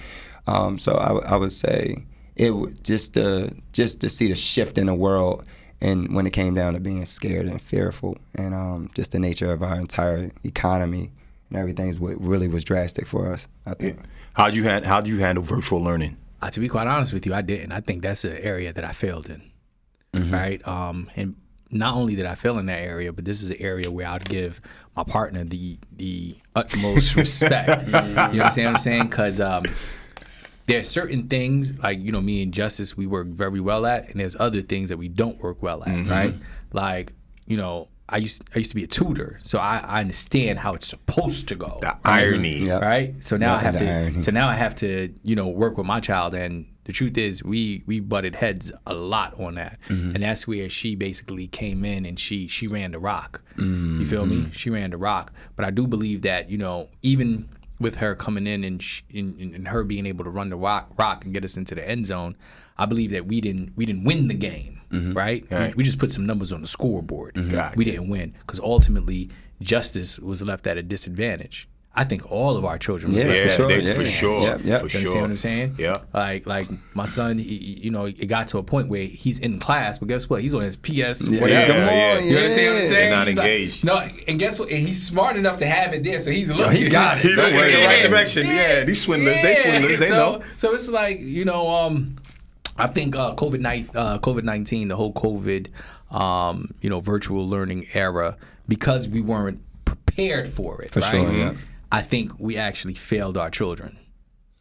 So I would say it just to see the shift in the world. And when it came down to being scared and fearful, and just the nature of our entire economy and everything is what really was drastic for us, I think. How'd you handle virtual learning? To be quite honest with you, I didn't. I think that's an area that I failed in, right? And not only did I fail in that area, but this is an area where I'd give my partner the utmost respect. You understand what I'm saying? Because there's certain things like, me and Justice, we work very well at, and there's other things that we don't work well at, right? Like, I used to be a tutor, so I understand how it's supposed to go. The irony, right? So now I have to. irony. So now I have to, work with my child, and the truth is, we butted heads a lot on that, and that's where she basically came in and she ran the rock. You feel me? She ran the rock, but I do believe that even with her coming in and her being able to run the rock and get us into the end zone, I believe that we didn't win the game. Right? We just put some numbers on the scoreboard. Gotcha. We didn't win because ultimately Justice was left at a disadvantage. I think all of our children was left for at sure. for sure. Yep. For You understand sure. what I'm saying? Yeah. Like my son, it got to a point where he's in class, but guess what? He's on his PS. Yeah. Whatever. Come on, You understand what I'm saying? They're not He's like- engaged. no, and guess what? And he's smart enough to have it there, so he's looking. he got it. He's looking in the right direction. Yeah, these swindlers, they swindlers, they know. So it's like, I think COVID-19, the whole COVID, virtual learning era, because we weren't prepared for it, For right? sure, yeah. I think we actually failed our children.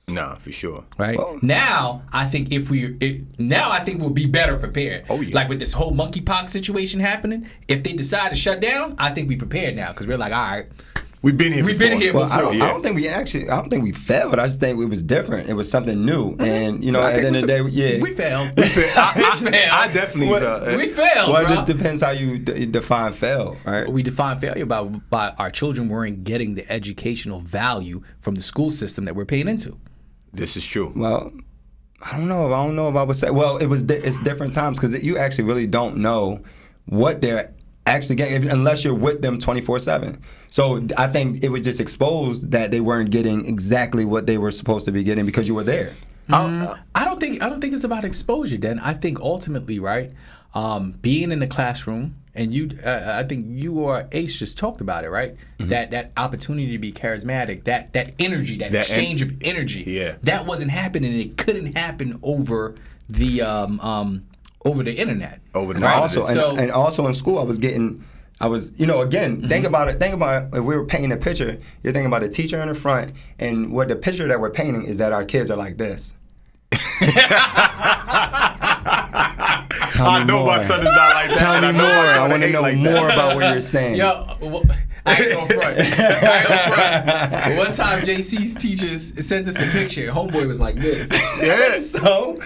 Nah, for sure. Right now, I think I think we'll be better prepared. Oh, yeah. Like with this whole monkeypox situation happening, if they decide to shut down, I think we prepared now because we're like, all right, We've been here before. Well, I don't Yeah. think we failed. I just think it was different. It was something new, and at the end of the day, yeah, we failed. I definitely We failed, Well, bro. it depends how you define fail, right? We define failure by our children weren't getting the educational value from the school system that we're paying into. This is true. Well, I don't know if I would say. Well, it's different times because you actually really don't know what they're actually getting unless you're with them 24/7. So I think it was just exposed that they weren't getting exactly what they were supposed to be getting because you were there. I don't think it's about exposure, Dan. I think ultimately, right, being in the classroom, and I think you or Ace just talked about it, right? That opportunity to be charismatic, that energy, that exchange of energy, that wasn't happening. It couldn't happen over the internet. Over the Right? And also in school, I was again, think about it. Think about if we were painting a picture, you're thinking about the teacher in the front, and what the picture that we're painting is that our kids are like this. I know my son is not like that. Tell and me I know more. my I daughter want to ain't know like more that. about what you're saying. Yo, I ain't gonna front. One time, JC's teachers sent us a picture. Homeboy was like this. So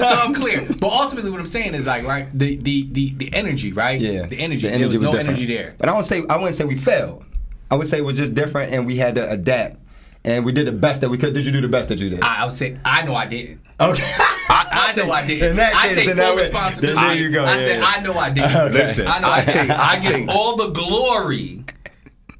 I'm clear. But ultimately, what I'm saying is like, right, the energy, right? Yeah. The energy. The There was energy was no different. energy there. But I wouldn't say we failed. I would say it was just different, and we had to adapt. And we did the best that we could. Did you do the best that you did? I would say I know I didn't. Okay. I know I didn't. In that I case, take then full that way- responsibility. then there you go, I yeah, said yeah. I know I didn't. Okay. Listen, I know I I give all the glory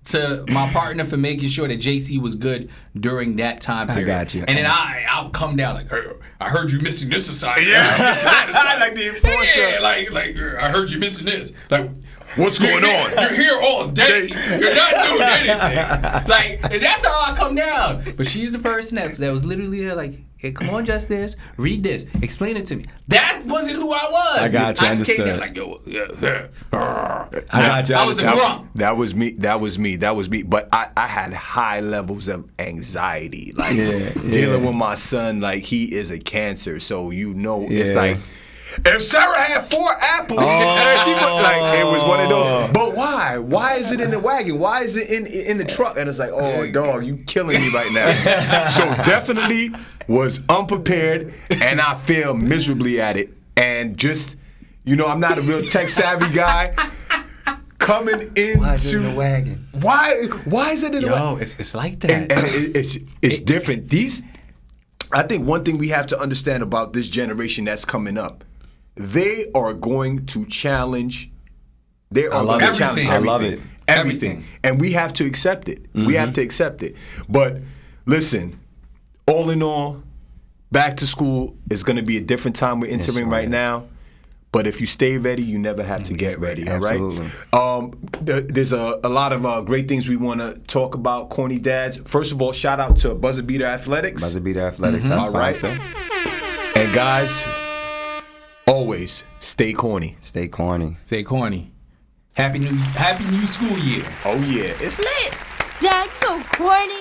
to my partner for making sure that JC was good during that time period. got you. And then I'll come down like, hey, I heard you missing this assignment. Yeah. I like the enforcer. Yeah, like I heard you missing this. Like, What's going on? You're here all day. You're not doing anything. Like, and that's how I come down. But she's the person that was literally there, like, hey, come on, Justice, read this, explain it to me. That wasn't who I was. I got you, I just came understood. down like, yo, I got you. I was the grump. That was me. But I had high levels of anxiety. Like dealing with my son, like he is a cancer. So it's like if Sarah had 4 apples, she was like, it was one of those. But why? Why is it in the wagon? Why is it in the truck? And it's like, oh dog, you killing me right now. So definitely was unprepared, and I failed miserably at it. And just, I'm not a real tech savvy guy. Coming into Why is it in the wagon? Why is it in the wagon? Yo, it's like that. And it's different. I think one thing we have to understand about this generation that's coming up, they are going to challenge. They are going to challenge everything. I love it. Everything. And we have to accept it. We have to accept it. But listen, all in all, back to school is going to be a different time we're entering right now. But if you stay ready, you never have to get ready. Absolutely. All right. There's a lot of great things we want to talk about. Corny Dads. First of all, shout out to Buzzer Beater Athletics. Buzzer Beater Athletics. That's All right. sponsor. And guys, always stay corny. Stay corny. Say corny. Happy new school year. Oh yeah, it's lit. That's so corny.